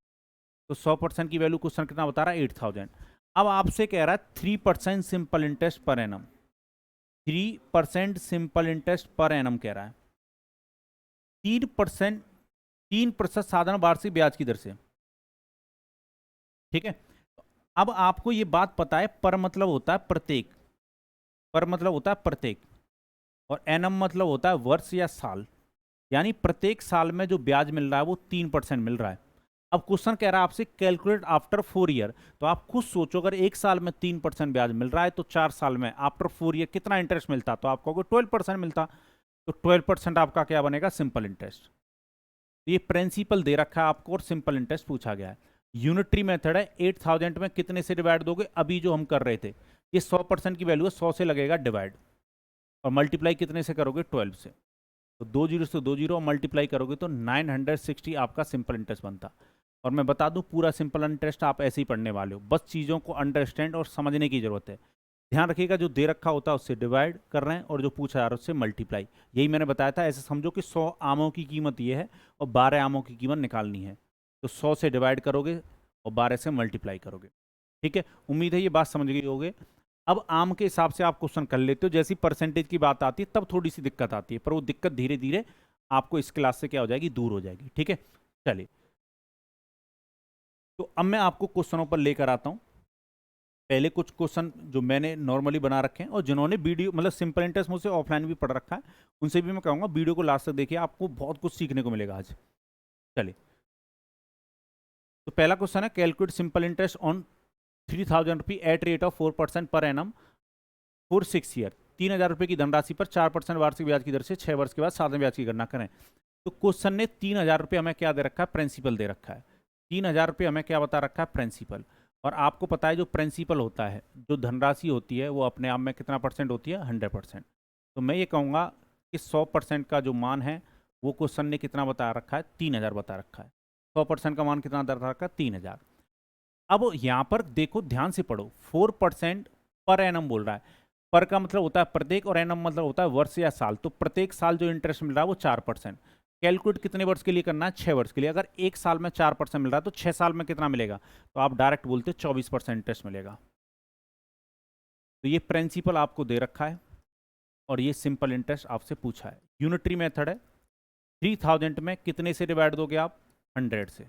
तो 100% की वैल्यू क्वेश्चन कितना बता रहा है? 8,000। अब आपसे कह रहा है 3% सिंपल इंटरेस्ट पर एनम, 3% सिंपल इंटरेस्ट पर एनम कह रहा है, 3% साधारण वार्षिक ब्याज की दर से। ठीक है, अब आपको ये बात पता है, पर मतलब होता है प्रत्येक, पर मतलब होता है प्रत्येक, और एनम मतलब होता है वर्ष या साल, यानी प्रत्येक साल में जो ब्याज मिल रहा है वो 3% मिल रहा है। अब क्वेश्चन कह रहा है आपसे कैलकुलेट आफ्टर 4 ईयर, तो आप खुद सोचो, अगर एक साल में 3% ब्याज मिल रहा है तो 4 साल में आफ्टर 4 ईयर कितना इंटरेस्ट मिलता? तो आपको 12% मिलता। तो 12% आपका क्या बनेगा? Simple interest. ये प्रिंसिपल दे रखा है आपको और सिंपल इंटरेस्ट पूछा गया है। यूनिटरी मेथड है। 8,000 में कितने से डिवाइड दोगे? अभी जो हम कर रहे थे, ये 100% की वैल्यू है, 100 से लगेगा डिवाइड, और मल्टीप्लाई कितने से करोगे? 12 से। तो 2 जीरो से 2 जीरो मल्टीप्लाई करोगे तो 960 आपका सिंपल इंटरेस्ट बनता। और मैं बता दूं पूरा सिंपल इंटरेस्ट आप ऐसे ही पढ़ने वाले हो, बस चीज़ों को अंडरस्टैंड और समझने की जरूरत है। ध्यान रखिएगा, जो दे रखा होता है उससे डिवाइड कर रहे हैं, और जो पूछा जा रहा है उससे मल्टीप्लाई। यही मैंने बताया था। ऐसे समझो कि 100 आमों की कीमत ये है और 12 आमों की कीमत निकालनी है, तो 100 से डिवाइड करोगे और 12 से मल्टीप्लाई करोगे। ठीक है, उम्मीद है ये बात समझ गई होगे। अब आम के हिसाब से आप क्वेश्चन कर लेते हो, जैसी परसेंटेज की बात आती है तब थोड़ी सी दिक्कत आती है, पर वो दिक्कत धीरे धीरे आपको इस क्लास से क्या हो जाएगी? दूर हो जाएगी। ठीक है, चलिए। तो अब मैं आपको क्वेश्चनों पर लेकर आता हूं। पहले कुछ क्वेश्चन जो मैंने नॉर्मली बना रखे हैं, और जिन्होंने वीडियो मतलब सिंपल इंटरेस्ट मुझसे ऑफलाइन भी पढ़ रखा है, उनसे भी मैं कहूँगा वीडियो को लास्ट तक देखिए, आपको बहुत कुछ सीखने को मिलेगा आज। चलिए, तो पहला क्वेश्चन है calculate simple interest on ₹3000 eight rate of 4% पर एनम फॉर 6 ईयर। ₹3000 की धनराशि पर 4% वार्षिक ब्याज की दर से 6 वर्ष के बाद सातवें ब्याज की गणना करें। तो क्वेश्चन ने ₹3000 हमें क्या दे रखा है, प्रिंसिपल दे रखा है। ₹3000 हमें क्या बता रखा है, प्रिंसिपल। और आपको पता है जो प्रिंसिपल होता है, जो धनराशि होती है, वो अपने आप में कितना परसेंट होती है, 100%। तो मैं ये कहूँगा कि 100% का जो मान है वो क्वेश्चन ने कितना बता रखा है, 3000 बता रखा है। 100% का मान कितना बता रखा है, 3000। अब यहाँ पर देखो, ध्यान से पढ़ो, 4% पर एनम बोल रहा है। पर का मतलब होता है प्रत्येक, और एनम मतलब होता है वर्ष या साल। तो प्रत्येक साल जो इंटरेस्ट मिल रहा है वो 4%। कैलकुलेट कितने वर्ष के लिए करना है, 6 वर्ष के लिए। अगर एक साल में 4% मिल रहा है तो 6 साल में कितना मिलेगा, तो आप डायरेक्ट बोलते 24% इंटरेस्ट मिलेगा। तो ये प्रिंसिपल आपको दे रखा है और ये सिंपल इंटरेस्ट आपसे पूछा है। यूनिटरी मेथड है। 3000 में कितने से डिवाइड दोगे आप, 100 से।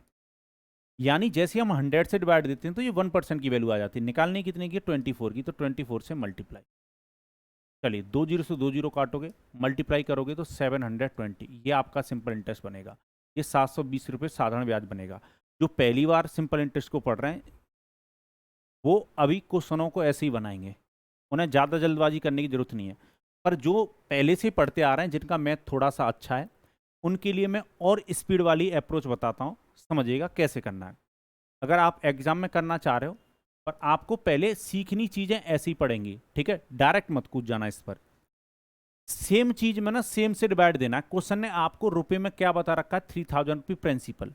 यानी जैसे हम 100 से डिवाइड देते हैं तो ये 1% की वैल्यू आ जाती है। निकालने कितने की, 24 की, तो 24 से मल्टीप्लाई। चलिए 2 जीरो से 2 जीरो काटोगे, मल्टीप्लाई करोगे तो 720, ये आपका सिंपल इंटरेस्ट बनेगा। ये 720 रुपये साधारण ब्याज बनेगा। जो पहली बार सिंपल इंटरेस्ट को पढ़ रहे हैं वो अभी क्वेश्चनों को ऐसे ही बनाएंगे, उन्हें ज़्यादा जल्दबाजी करने की जरूरत नहीं है। पर जो पहले से पढ़ते आ रहे हैं, जिनका मैथ थोड़ा सा अच्छा है, उनके लिए मैं और स्पीड वाली अप्रोच बताता हूँ, समझिएगा कैसे करना है। अगर आप एग्जाम में करना चाह रहे हो, पर आपको पहले सीखनी चीज़ें ऐसी ही पड़ेंगी, ठीक है, डायरेक्ट मत कूद जाना इस पर। सेम चीज में ना सेम से डिवाइड देना है। क्वेश्चन ने आपको रुपए में क्या बता रखा है, 3000 प्रिंसिपल।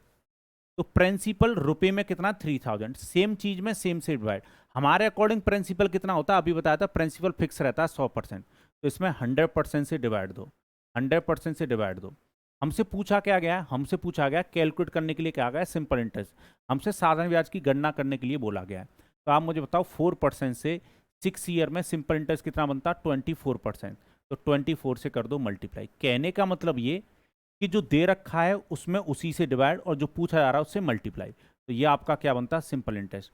तो प्रिंसिपल रुपए में कितना, 3000। सेम चीज में सेम से डिवाइड। हमारे अकॉर्डिंग प्रिंसिपल कितना होता है, अभी बताया था, प्रिंसिपल फिक्स रहता है 100%। तो इसमें 100% से डिवाइड दो, 100% से डिवाइड दो। हमसे पूछा क्या गया है, हमसे पूछा गया कैलकुलेट करने के लिए क्या गया है, सिंपल इंटरेस्ट। हमसे साधारण ब्याज की गणना करने के लिए बोला गया है। तो आप मुझे बताओ 4% से 6 ईयर में सिंपल इंटरेस्ट कितना बनता है, 24%। तो 24 से कर दो मल्टीप्लाई। कहने का मतलब ये कि जो दे रखा है उसमें उसी से डिवाइड, और जो पूछा जा रहा है उससे मल्टीप्लाई। तो ये आपका क्या बनता है, सिंपल इंटरेस्ट।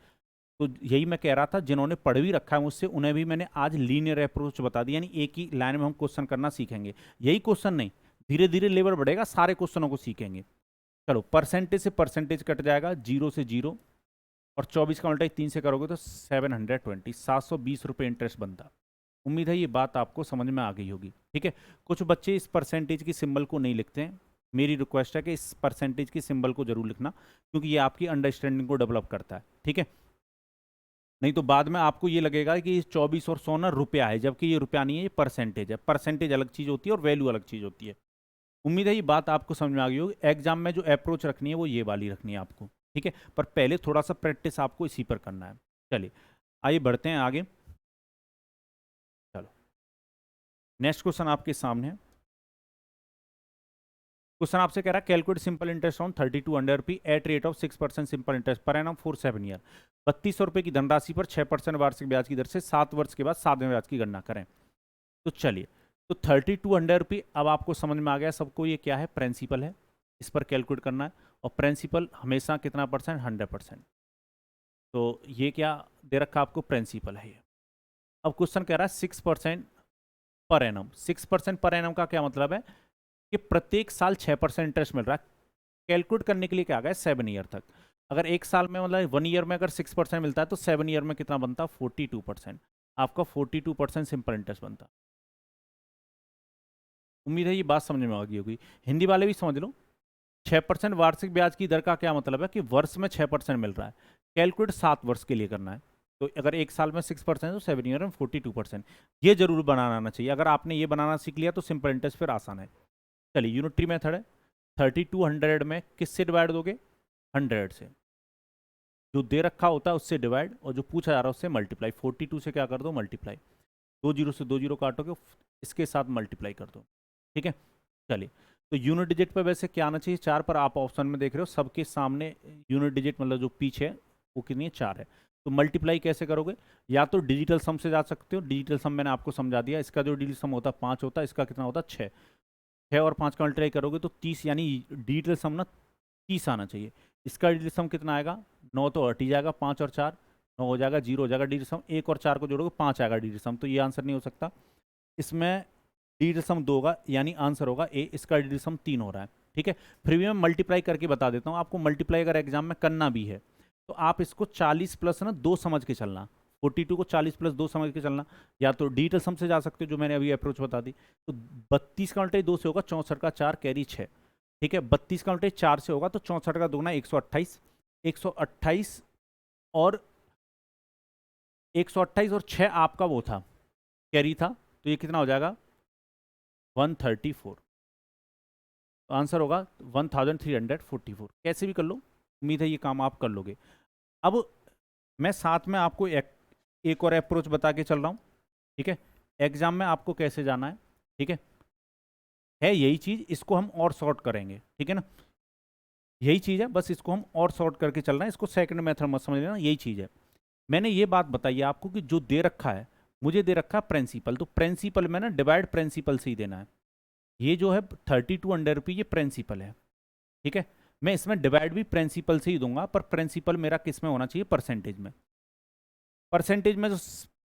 तो यही मैं कह रहा था, जिन्होंने पढ़ भी रखा है मुझसे, उन्हें भी मैंने आज लीनियर अप्रोच बता दी, यानी एक ही लाइन में हम क्वेश्चन करना सीखेंगे। यही क्वेश्चन नहीं, धीरे धीरे लेवल बढ़ेगा, सारे क्वेश्चनों को सीखेंगे। चलो, परसेंटेज से परसेंटेज कट जाएगा, 0 से 0, और 24 का उल्टा 3 से करोगे तो 720, 720 रुपये इंटरेस्ट बनता। उम्मीद है ये बात आपको समझ में आ गई होगी, ठीक है। कुछ बच्चे इस परसेंटेज की सिंबल को नहीं लिखते हैं, मेरी रिक्वेस्ट है कि इस परसेंटेज की सिंबल को जरूर लिखना, क्योंकि ये आपकी अंडरस्टैंडिंग को डेवलप करता है, ठीक है। नहीं तो बाद में आपको ये लगेगा कि 24 और 100 ना रुपया है, जबकि ये रुपया नहीं है, ये परसेंटेज है। परसेंटेज अलग चीज़ होती है और वैल्यू अलग चीज़ होती है। उम्मीद है ये बात आपको समझ में आ गई होगी। एग्जाम में जो अप्रोच रखनी है वो ये वाली रखनी है आपको, ठीक है। पर पहले थोड़ा सा प्रैक्टिस आपको इसी पर करना है। चलिए आइए बढ़ते हैं आगे। चलो, नेक्स्ट क्वेश्चन आपके सामने है। क्वेश्चन आपसे कह रहा है calculate simple interest on 3200 rupee eight rate of 6% simple interest पर एनम फॉर 7 ईयर। 3200 रुपये की धनराशि पर 6% वार्षिक ब्याज की दर से 7 वर्ष के बाद सातवें ब्याज की गणना करें। तो चलिए, तो 3200 रुपये, अब आपको समझ में आ गया सबको ये क्या है, प्रिंसिपल है, इस पर कैलकुलेट करना है। और प्रिंसिपल हमेशा कितना परसेंट, 100%। तो ये क्या दे रखा आपको, प्रिंसिपल है ये। अब क्वेश्चन कह रहा है 6% पर एनम। 6% पर एनम का क्या मतलब है कि प्रत्येक साल 6% इंटरेस्ट मिल रहा है। कैलकुलेट करने के लिए क्या गया, 7 ईयर तक। अगर एक साल में मतलब 1 ईयर में अगर 6% मिलता है तो 7 ईयर में कितना बनता, 42%। आपका 42% सिंपल इंटरेस्ट बनता। उम्मीद है ये बात समझ में आ गई होगी। हिंदी वाले भी समझ लो। 6% वार्षिक ब्याज की दर का क्या मतलब है कि वर्ष में 6% मिल रहा है। कैलकुलेट 7 वर्ष के लिए करना है। तो अगर एक साल में 6% तो 7 ईयर में 42%। ये जरूर बनाना आना चाहिए। अगर आपने ये बनाना सीख लिया तो सिंपल इंटरेस्ट फिर आसान है। चलिए, यूनिटरी मेथड है। 3200 में किससे डिवाइड दोगे, 100 से। जो दे रखा होता है उससे डिवाइड, और जो पूछा जा रहा है उससे मल्टीप्लाई। 42 से क्या कर दो, मल्टीप्लाई। 2 जीरो से 2 जीरो काटोगे, इसके साथ मल्टीप्लाई कर दो, ठीक है। चलिए, तो यूनिट डिजिट पर वैसे क्या आना चाहिए, 4 पर। आप ऑप्शन में देख रहे हो सबके सामने यूनिट डिजिट मतलब जो पीछे है वो कितनी है, 4 है। तो मल्टीप्लाई कैसे करोगे, या तो डिजिटल सम से जा सकते हो। डिजिटल सम मैंने आपको समझा दिया। इसका जो डिजिटल सम होता है 5 होता है, इसका कितना होता है, 6। 6 और 5 का मल्टीप्लाई करोगे तो 30, यानी डिजिटल सम ना 30 आना चाहिए। इसका डिजिटल सम कितना आएगा, 9 तो हट ही जाएगा, 5 और 4 9 हो जाएगा, 0 हो जाएगा डिजिटल सम। 1 और 4 को जोड़ोगे 5 आएगा डिजिटल सम। तो ये आंसर नहीं हो सकता। इसमें डिजिटल सम 2 होगा, यानी आंसर होगा ए। इसका डिजिटल सम 3 हो रहा है, ठीक है। फिर भी मैं मल्टीप्लाई करके बता देता हूँ आपको। मल्टीप्लाई अगर एग्जाम में करना भी है तो आप इसको 40 प्लस ना 2 समझ के चलना, 42 को 40 प्लस 2 समझ के चलना, या तो डिजिटल सम से जा सकते हो जो मैंने अभी अप्रोच बता दी। तो 32 का उल्टे 2 से होगा, 64 का 4 कैरी 6, ठीक है। 32 का उल्टे 4 से होगा तो 64 का दुगना 128, 128 और 128 और 6 आपका वो था कैरी था, तो ये कितना हो जाएगा 134। तो आंसर होगा 1344। कैसे भी कर लो, उम्मीद है ये काम आप कर लोगे। अब मैं साथ में आपको एक और अप्रोच बता के चल रहा हूँ, ठीक है। एग्जाम में आपको कैसे जाना है, ठीक है यही चीज, इसको हम और शॉर्ट करेंगे, ठीक है ना, यही चीज है, बस इसको हम और शॉर्ट करके चल रहे हैं, इसको सेकंड मेथड मत समझ लेना, यही चीज है। मैंने ये बात बताई है आपको कि जो दे रखा है, मुझे दे रखा है प्रिंसिपल, तो प्रिंसिपल में ना डिवाइड प्रिंसिपल से ही देना है। ये जो है 32 ये प्रिंसिपल है, ठीक है। मैं इसमें डिवाइड भी प्रिंसिपल से ही दूंगा, पर प्रिंसिपल मेरा किस में होना चाहिए, परसेंटेज में। परसेंटेज में जो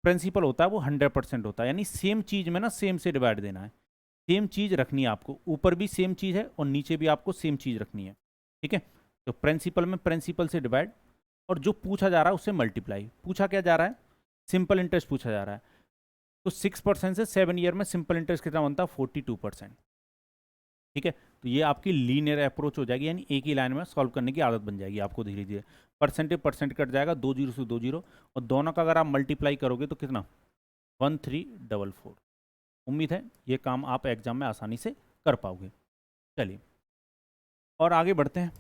प्रिंसिपल होता है वो 100% होता है, यानी सेम चीज में ना सेम से डिवाइड देना है, सेम चीज रखनी है आपको, ऊपर भी सेम चीज है और नीचे भी आपको सेम चीज रखनी है, ठीक है। तो प्रिंसिपल में प्रिंसिपल से डिवाइड, और जो पूछा जा रहा है उससे मल्टीप्लाई। पूछा क्या जा रहा है, सिंपल इंटरेस्ट पूछा जा रहा है, तो 6% से 7 ईयर में सिंपल इंटरेस्ट कितना बनता है 42%, ठीक है। तो ये आपकी लीनियर अप्रोच हो जाएगी, यानी एक ही लाइन में सॉल्व करने की आदत बन जाएगी आपको धीरे धीरे। परसेंट कट जाएगा, 2 जीरो से 2 जीरो, और दोनों का अगर आप मल्टीप्लाई करोगे तो कितना 1344। उम्मीद है ये काम आप एग्जाम में आसानी से कर पाओगे। चलिए और आगे बढ़ते हैं।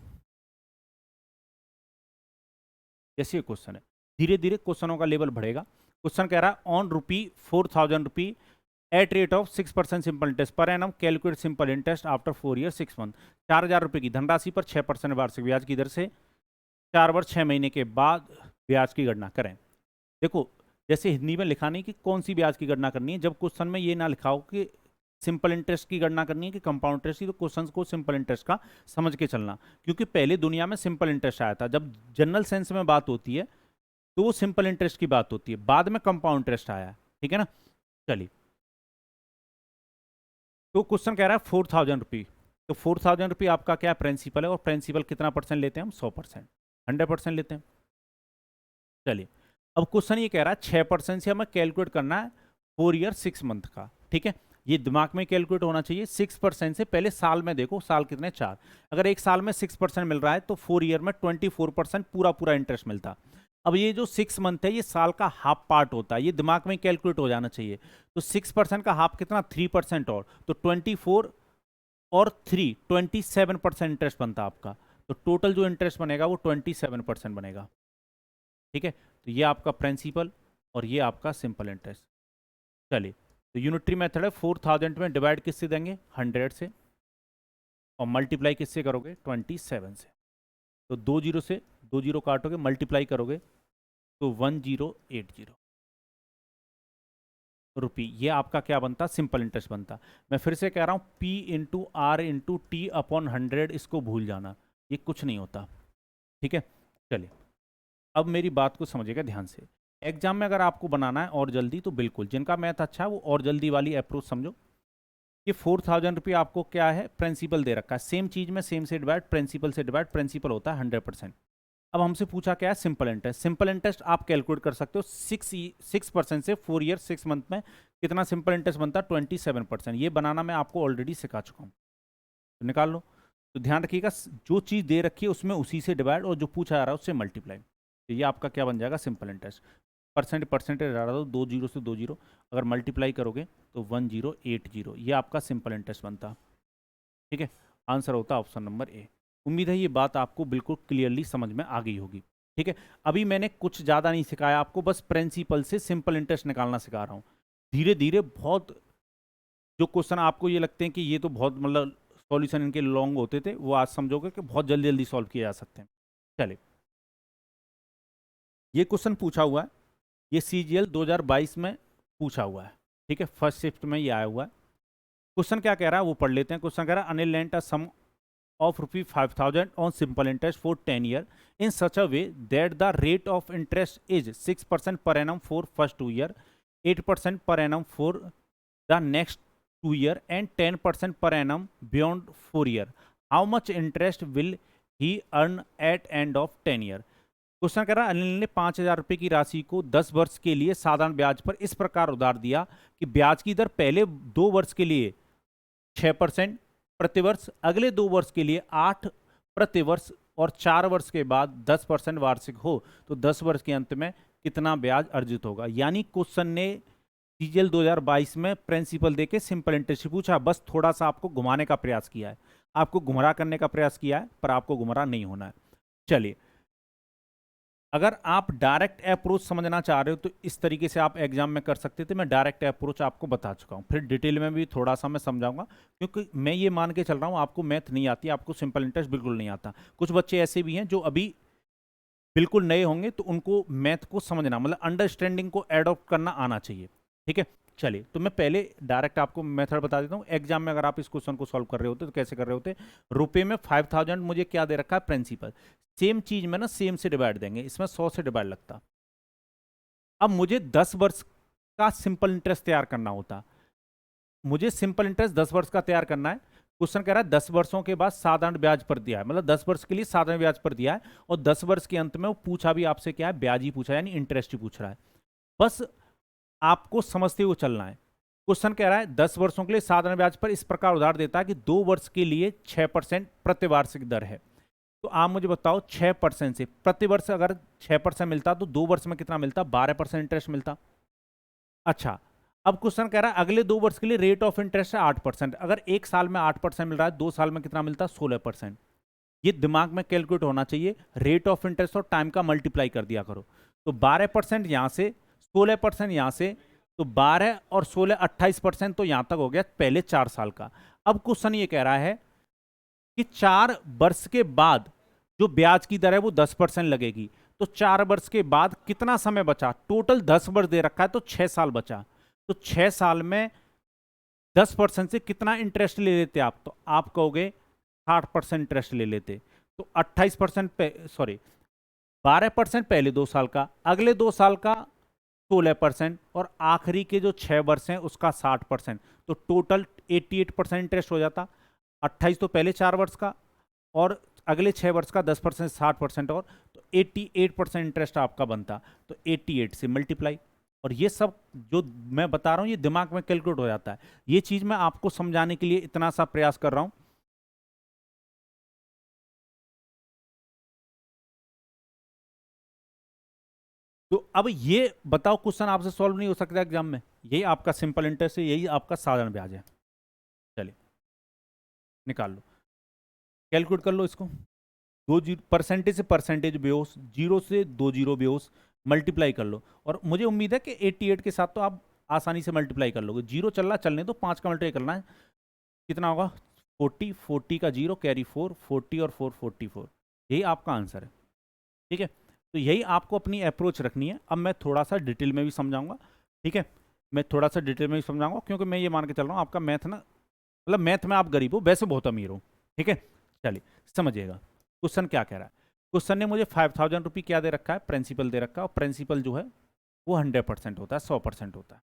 जैसे ये क्वेश्चन है, धीरे धीरे क्वेश्चनों का लेवल बढ़ेगा। क्वेश्चन कह रहा है on ₹4000 eight rate of 6% simple interest पर annum calculate simple interest after 4 year 6 month. 4000 रुपये की धनराशि पर 6% वार्षिक ब्याज की दर से 4 वर्ष 6 महीने के बाद ब्याज की गणना करें। देखो जैसे हिंदी में लिखा नहीं कि कौन सी ब्याज की गणना करनी है, जब क्वेश्चन में ये ना लिखा हो कि सिंपल इंटरेस्ट की गणना करनी है कि कंपाउंड इंटरेस्ट की, तो क्वेश्चन को सिंपल इंटरेस्ट का समझ के चलना, क्योंकि पहले दुनिया में सिंपल इंटरेस्ट आया था। जब जनरल सेंस में बात होती है तो वो सिंपल इंटरेस्ट की बात होती है, बाद में कंपाउंड इंटरेस्ट आया, ठीक है ना। चलिए, तो क्वेश्चन कह रहा है 4000 रुपये, तो 4000 रुपये आपका क्या प्रिंसिपल है, और प्रिंसिपल कितना परसेंट लेते हैं हम, 100%, 100% लेते हैं। चलिए, अब क्वेश्चन ये कह रहा है 6% से हमें कैलकुलेट करना है 4 ईयर 6 मंथ का, ठीक है। ये दिमाग में कैलकुलेट होना चाहिए। 6% से पहले साल में देखो, साल कितने 4, अगर एक साल में 6% मिल रहा है तो 4 ईयर में 24% पूरा पूरा इंटरेस्ट मिलता। अब ये जो 6 मंथ है ये साल का हाफ पार्ट होता है, ये दिमाग में कैलकुलेट हो जाना चाहिए। तो 6% का हाफ कितना, 3%, और तो 24 और 3 27% इंटरेस्ट बनता आपका। तो टोटल जो इंटरेस्ट बनेगा वो 27% बनेगा, ठीक है। तो ये आपका प्रिंसिपल और ये आपका सिंपल इंटरेस्ट। चलिए, तो यूनिटरी मेथड है, 4000 में डिवाइड किससे देंगे, 100 से, और मल्टीप्लाई किससे करोगे, 27 से। तो 2 जीरो से 2 जीरो काटोगे, मल्टीप्लाई करोगे तो 1080 रुपये, ये आपका क्या बनता, सिंपल इंटरेस्ट बनता। मैं फिर से कह रहा हूँ P into R into T upon 100, इसको भूल जाना, ये कुछ नहीं होता, ठीक है। चलिए, अब मेरी बात को समझिएगा ध्यान से। एग्जाम में अगर आपको बनाना है और जल्दी, तो बिल्कुल जिनका मैथ अच्छा है वो और जल्दी वाली अप्रोच समझो कि 4000 रुपये आपको क्या है, प्रिंसिपल दे रखा है, सेम चीज में सेम से डिवाइड, प्रिंसिपल से डिवाइड, प्रिंसिपल होता है 100%। अब हमसे पूछा क्या है, सिंपल इंटरेस्ट। सिंपल इंटरेस्ट आप कैलकुलेट कर सकते हो, 6% से 4 ईयर 6 मंथ में कितना सिंपल इंटरेस्ट बनता है, 27%। ये बनाना मैं आपको ऑलरेडी सिखा चुका हूँ, तो निकाल लो। तो ध्यान रखिएगा, जो चीज़ दे रखी है उसमें उसी से डिवाइड, और जो पूछा जा रहा है उससे मल्टीप्लाई। तो ये आपका क्या बन जाएगा, सिंपल इंटरेस्ट। परसेंटेज आ रहा था 2 जीरो से 2 जीरो, अगर मल्टीप्लाई करोगे तो 1080, ये आपका सिंपल इंटरेस्ट बनता, ठीक है। आंसर होता ऑप्शन नंबर ए। उम्मीद है ये बात आपको बिल्कुल क्लियरली समझ में आ गई होगी, ठीक है। अभी मैंने कुछ ज़्यादा नहीं सिखाया आपको, बस प्रिंसिपल से सिंपल इंटरेस्ट निकालना सिखा रहा हूँ। धीरे धीरे बहुत जो क्वेश्चन आपको ये लगते हैं कि ये तो बहुत मतलब सॉल्यूशन इनके लॉन्ग होते थे, वो आज समझोगे कि बहुत जल्दी जल्दी सॉल्व किए जा सकते हैं। चलिए, ये क्वेश्चन पूछा हुआ है, ये CGL 2022 में पूछा हुआ है, ठीक है, फर्स्ट शिफ्ट में ये आया हुआ है। क्वेश्चन क्या कह रहा है वो पढ़ लेते हैं। क्वेश्चन कह रहा है Anil lent a sum of ₹5,000 on simple interest for 10 years in such a way that the rate of interest is 6% per annum for first 2 year, 8% per annum for the next 2 year, and 10% per annum beyond 4 year. How much interest will he earn at end of 10 year? Question कह रहा है अनिल ने 5,000 रुपए की राशि को 10 वर्ष के लिए साधारण ब्याज पर इस प्रकार उधार दिया कि ब्याज की दर पहले 2 वर्ष के लिए 6% प्रतिवर्ष, अगले 2 वर्ष के लिए 8 प्रतिवर्ष और 4 वर्ष के बाद 10% वार्षिक हो तो 10 वर्ष के अंत में कितना ब्याज अर्जित होगा। यानी क्वेश्चन ने सीजीएल 2022 में प्रिंसिपल देके सिंपल इंटरेस्ट पूछा, बस थोड़ा सा आपको घुमाने का प्रयास किया है, आपको गुमराह करने का प्रयास किया है, पर आपको गुमराह नहीं होना है। चलिए, अगर आप डायरेक्ट अप्रोच समझना चाह रहे हो तो इस तरीके से आप एग्जाम में कर सकते थे। मैं डायरेक्ट अप्रोच आपको बता चुका हूं, फिर डिटेल में भी थोड़ा सा मैं समझाऊंगा, क्योंकि मैं ये मान के चल रहा हूं आपको मैथ नहीं आती, आपको सिंपल इंटरेस्ट बिल्कुल नहीं आता। कुछ बच्चे ऐसे भी हैं जो अभी बिल्कुल नए होंगे, तो उनको मैथ को समझना मतलब अंडरस्टैंडिंग को एडॉप्ट करना आना चाहिए। ठीक है, चलिए, तो मैं पहले डायरेक्ट आपको मेथड बता देता हूँ। एग्जाम में अगर आप इस क्वेश्चन को सॉल्व कर रहे होते तो कैसे कर रहे होते। रुपए में 5,000 मुझे क्या दे रखा है, प्रिंसिपल। सेम चीज में ना सेम से डिवाइड देंगे, इसमें 100 से डिवाइड लगता। अब मुझे 10 वर्ष का सिंपल इंटरेस्ट तैयार करना होता, मुझे सिंपल इंटरेस्ट 10 वर्ष का तैयार करना है। क्वेश्चन कह रहा है 10 वर्षों के बाद साधारण ब्याज पर दिया है, मतलब 10 वर्ष के लिए साधारण ब्याज पर दिया है, और 10 वर्ष के अंत में वो पूछा भी आपसे क्या है, ब्याज ही पूछा, यानी इंटरेस्ट ही पूछ रहा है। बस आपको समझते हुए चलना है। क्वेश्चन कह रहा है 10 वर्षों के लिए साधारण ब्याज पर इस प्रकार उधार देता है कि 2 वर्ष के लिए 6% प्रतिवार्षिक दर है। तो आप मुझे बताओ 6% से प्रतिवर्ष अगर 6% मिलता तो 2 वर्ष में कितना मिलता, 12% इंटरेस्ट मिलता। अच्छा, अब क्वेश्चन कह रहा है अगले 2 वर्ष के लिए रेट ऑफ इंटरेस्ट है 8%। अगर एक साल में 8% मिल रहा है, 2 साल में कितना मिलता, 16%। ये दिमाग में कैलकुलेट होना चाहिए। रेट ऑफ इंटरेस्ट और टाइम का मल्टीप्लाई कर दिया करो, तो 12% यहां से, 16% यहां से, तो 12 और 16 28% तो यहां तक हो गया पहले 4 साल का। अब क्वेश्चन ये कह रहा है कि 4 वर्ष के बाद जो ब्याज की दर है वो 10% लगेगी, तो 4 वर्ष के बाद कितना समय बचा, टोटल 10 वर्ष दे रखा है तो 6 साल बचा, तो 6 साल में 10% से कितना इंटरेस्ट ले लेते आप, तो आप कहोगे 60% इंटरेस्ट ले लेते। तो 28% पे, सॉरी 12% पहले 2 साल का, अगले 2 साल का 16%, और आखिरी के जो 6 वर्ष हैं उसका 60%, तो टोटल 88% इंटरेस्ट हो जाता। 28 तो पहले 4 वर्ष का, और अगले 6 वर्ष का 10% 60% और, तो 88% इंटरेस्ट आपका बनता। तो 88 से मल्टीप्लाई, और ये सब जो मैं बता रहा हूं ये दिमाग में कैलकुलेट हो जाता है। ये चीज मैं आपको समझाने के लिए इतना सा प्रयास कर रहा हूं। तो अब ये बताओ, क्वेश्चन आपसे सॉल्व नहीं हो सकता एग्जाम में, यही आपका सिंपल इंटरेस्ट है, यही आपका साधारण ब्याज है। चलिए निकाल लो, कैलकुलेट कर लो इसको। दो जीरो परसेंटेज से परसेंटेज बेहोश, जीरो से 2 जीरो बेहोश, मल्टीप्लाई कर लो। और मुझे उम्मीद है कि 88 के साथ तो आप आसानी से मल्टीप्लाई कर लोगे। जीरो चल रहा, चलने दो, 5 का मल्टीप्लाई करना है, कितना होगा 40, 40 का जीरो कैरी 4, 40 और 4 44, यही आपका आंसर है। ठीक है, तो यही आपको अपनी अप्रोच रखनी है। अब मैं थोड़ा सा डिटेल में भी समझाऊंगा। ठीक है, मैं थोड़ा सा डिटेल में भी समझाऊंगा, क्योंकि मैं ये मान के चल रहा हूँ आपका मैथ ना, मतलब मैथ में आप गरीब हो, वैसे बहुत अमीर हो। ठीक है, चलिए समझिएगा क्वेश्चन क्या कह रहा है। क्वेश्चन ने मुझे 5,000 रुपये क्या दे रखा है, प्रिंसिपल दे रखा है, और प्रिंसिपल जो है वो 100% होता है, 100% होता है।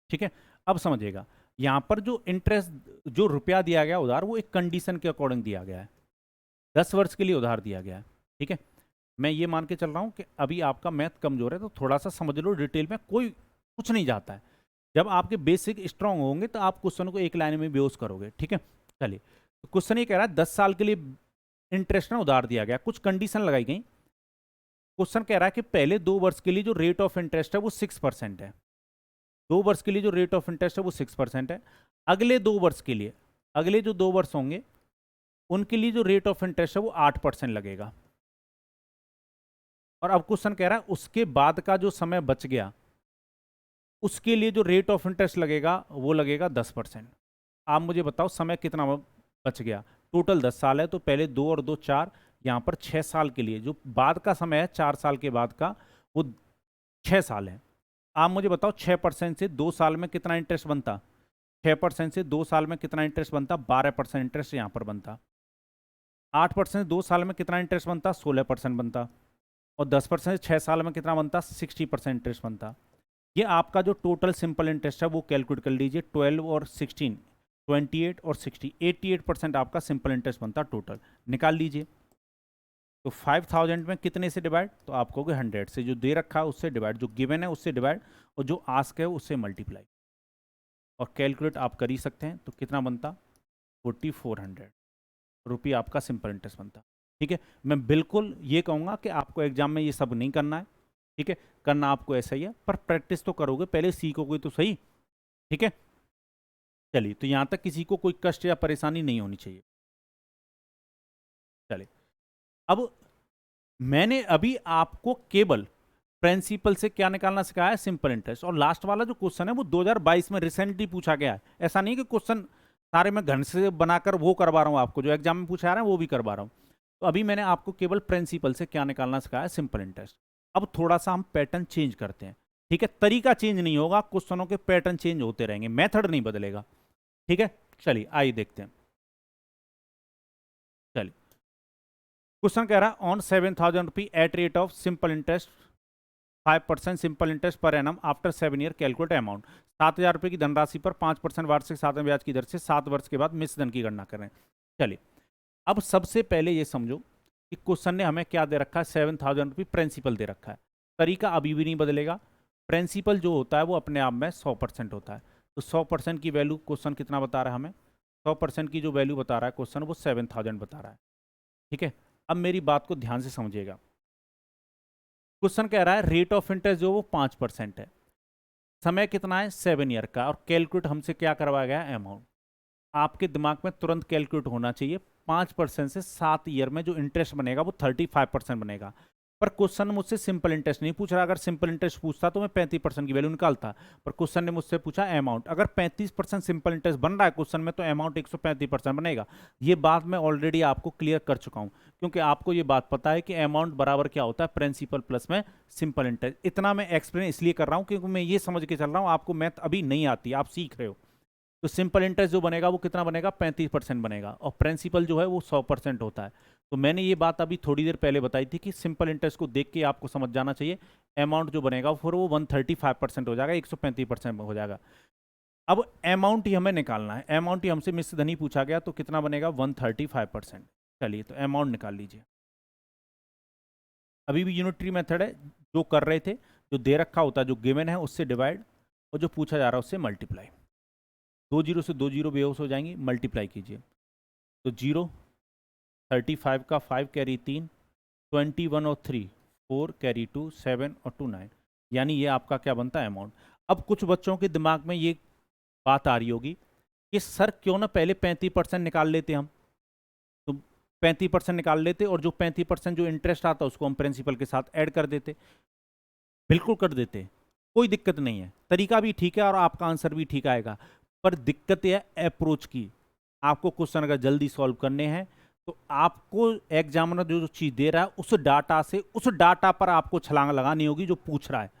ठीक है, अब समझिएगा, यहां पर जो इंटरेस्ट, जो रुपया दिया गया उधार, वो एक कंडीशन के अकॉर्डिंग दिया गया है, 10 वर्ष के लिए उधार दिया गया है। ठीक है, मैं ये मान के चल रहा हूं कि अभी आपका मैथ कमजोर है, तो थोड़ा सा समझ लो डिटेल में, कोई कुछ नहीं जाता है। जब आपके बेसिक स्ट्रांग होंगे तो आप क्वेश्चन को एक लाइन में बेहोश करोगे। ठीक है, चलिए, तो क्वेश्चन ये कह रहा है 10 साल के लिए इंटरेस्ट ना उधार दिया गया, कुछ कंडीशन लगाई गई। क्वेश्चन कह रहा है कि पहले 2 वर्ष के लिए जो रेट ऑफ इंटरेस्ट है वो 6% है, 2 वर्ष के लिए जो रेट ऑफ इंटरेस्ट है वो 6% है। अगले 2 वर्ष के लिए, अगले जो 2 वर्ष होंगे उनके लिए जो रेट ऑफ इंटरेस्ट है वो 8% लगेगा। और अब क्वेश्चन कह रहा है उसके बाद का जो समय बच गया, उसके लिए जो रेट ऑफ इंटरेस्ट लगेगा वो लगेगा 10%। आप मुझे बताओ समय कितना बच गया, टोटल 10 साल है, तो पहले 2 और 2 4, यहाँ पर 6 साल के लिए जो बाद का समय है, 4 साल के बाद का, वो 6 साल है। आप मुझे बताओ 6% से 2 साल में कितना इंटरेस्ट बनता, 6% से 2 साल में कितना इंटरेस्ट बनता, 12% इंटरेस्ट यहाँ पर बनता। 8% से 2 साल में कितना इंटरेस्ट बनता, 16% बनता। और 10% से 6 साल में कितना बनता, 60% इंटरेस्ट बनता। ये आपका जो टोटल सिंपल इंटरेस्ट है वो कैलकुलेट कर लीजिए, 12 और 16 28 और 60, 88% आपका सिंपल इंटरेस्ट बनता टोटल। निकाल लीजिए। तो 5000 में कितने से डिवाइड, तो आपको 100 से, जो दे रखा है उससे डिवाइड, जो गिवन है उससे डिवाइड, और जो आस्क है उससे मल्टीप्लाई, और कैलकुलेट आप कर ही सकते हैं। तो कितना बनता, 4400 रुपये आपका सिंपल इंटरेस्ट बनता। ठीक है, मैं बिल्कुल ये कहूँगा कि आपको एग्जाम में ये सब नहीं करना है। ठीक है, करना आपको ऐसा ही है, पर प्रैक्टिस तो करोगे, पहले सीखोगे तो सही। ठीक है, चलिए, तो यहाँ तक किसी को कोई कष्ट या परेशानी नहीं होनी चाहिए। चलिए, अब मैंने अभी आपको केवल प्रिंसिपल से क्या निकालना सिखाया है, सिंपल इंटरेस्ट। और लास्ट वाला जो क्वेश्चन है वो 2022 में रिसेंटली पूछा गया है। ऐसा नहीं कि क्वेश्चन सारे मैं घन से बनाकर वो करवा रहा हूँ, आपको जो एग्जाम में पूछा रहा है वो भी करवा रहा हूँ। तो अभी मैंने आपको केवल प्रिंसिपल से क्या निकालना सिखाया है, सिंपल इंटरेस्ट। अब थोड़ा सा हम पैटर्न चेंज करते हैं। ठीक है, तरीका चेंज नहीं होगा, क्वेश्चनों के पैटर्न चेंज होते रहेंगे, मेथड नहीं बदलेगा। ठीक है, चलिए आइए देखते हैं। चलिए, क्वेश्चन कह रहा है on 7000 rupee eight rate of simple interest 5% simple interest पर annum after 7 year calculate amount. 7000 रुपये की धनराशि पर 5% वार्षिक साधारण ब्याज की दर से 7 वर्ष के बाद मिश्र धन की गणना करें। चलिए, अब सबसे पहले ये समझो कि क्वेश्चन ने हमें क्या दे रखा है, 7000 रुपये प्रिंसिपल दे रखा है। तरीका अभी भी नहीं बदलेगा। प्रिंसिपल जो होता है वो अपने आप में 100% होता है। तो 100% की वैल्यू क्वेश्चन कितना बता रहा है हमें, 100% की जो वैल्यू बता रहा है क्वेश्चन वो 7000 बता रहा है। ठीक है, अब मेरी बात को ध्यान से समझिएगा। क्वेश्चन कह रहा है रेट ऑफ इंटरेस्ट जो वो 5% है, समय कितना है 7 ईयर का, और कैलकुलेट हमसे क्या करवाया गया है, अमाउंट। आपके दिमाग में तुरंत कैलकुलेट होना चाहिए, 5% से 7 ईयर में जो इंटरेस्ट बनेगा वो 35% बनेगा। पर क्वेश्चन मुझसे सिंपल इंटरेस्ट नहीं पूछ रहा। अगर सिंपल इंटरेस्ट पूछता तो मैं 35% की वैल्यू निकालता, पर क्वेश्चन ने मुझसे पूछा अमाउंट। अगर 35% सिंपल इंटरेस्ट बन रहा है क्वेश्चन में, तो अमाउंट 135% बनेगा। ये बात मैं ऑलरेडी आपको क्लियर कर चुका हूं, क्योंकि आपको ये बात पता है कि अमाउंट बराबर क्या होता है, प्रिंसिपल प्लस में सिंपल इंटरेस्ट। इतना मैं एक्सप्लेन इसलिए कर रहा हूं क्योंकि मैं ये समझ के चल रहा हूं आपको मैथ अभी नहीं आती, आप सीख रहे हो। तो सिंपल इंटरेस्ट जो बनेगा वो कितना बनेगा, 35% बनेगा, और प्रिंसिपल जो है वो 100% होता है। तो मैंने ये बात अभी थोड़ी देर पहले बताई थी कि सिंपल इंटरेस्ट को देख के आपको समझ जाना चाहिए, अमाउंट जो बनेगा फिर वो 135% हो जाएगा, 135% हो जाएगा। अब अमाउंट ही हमें निकालना है, अमाउंट ही हमसे मिश्र धन ही पूछा गया, तो कितना बनेगा 135%। चलिए, तो अमाउंट निकाल लीजिए। अभी भी यूनिटरी मेथड है, जो कर रहे थे, जो दे रखा होता है, जो गिवन है उससे डिवाइड, और जो पूछा जा रहा है उससे मल्टीप्लाई। 2 जीरो से 2 जीरो बेहोश हो जाएंगी, मल्टीप्लाई कीजिए। तो 0, 35 का 5 कैरी 3, 21 और 3 4 कैरी 2 7 और 2 9, यानी ये आपका क्या बनता है, अमाउंट। अब कुछ बच्चों के दिमाग में ये बात आ रही होगी कि सर क्यों ना पहले 35% निकाल लेते हम। तो 35% निकाल लेते, और जो 35% जो इंटरेस्ट आता उसको हम प्रिंसिपल के साथ ऐड कर देते। बिल्कुल कर देते, कोई दिक्कत नहीं है, तरीका भी ठीक है और आपका आंसर भी ठीक आएगा। पर दिक्कत है अप्रोच की। आपको क्वेश्चन अगर जल्दी सॉल्व करने हैं तो आपको एग्जामिनर जो चीज दे रहा है उस डाटा से, उस डाटा पर आपको छलांग लगानी होगी जो पूछ रहा है।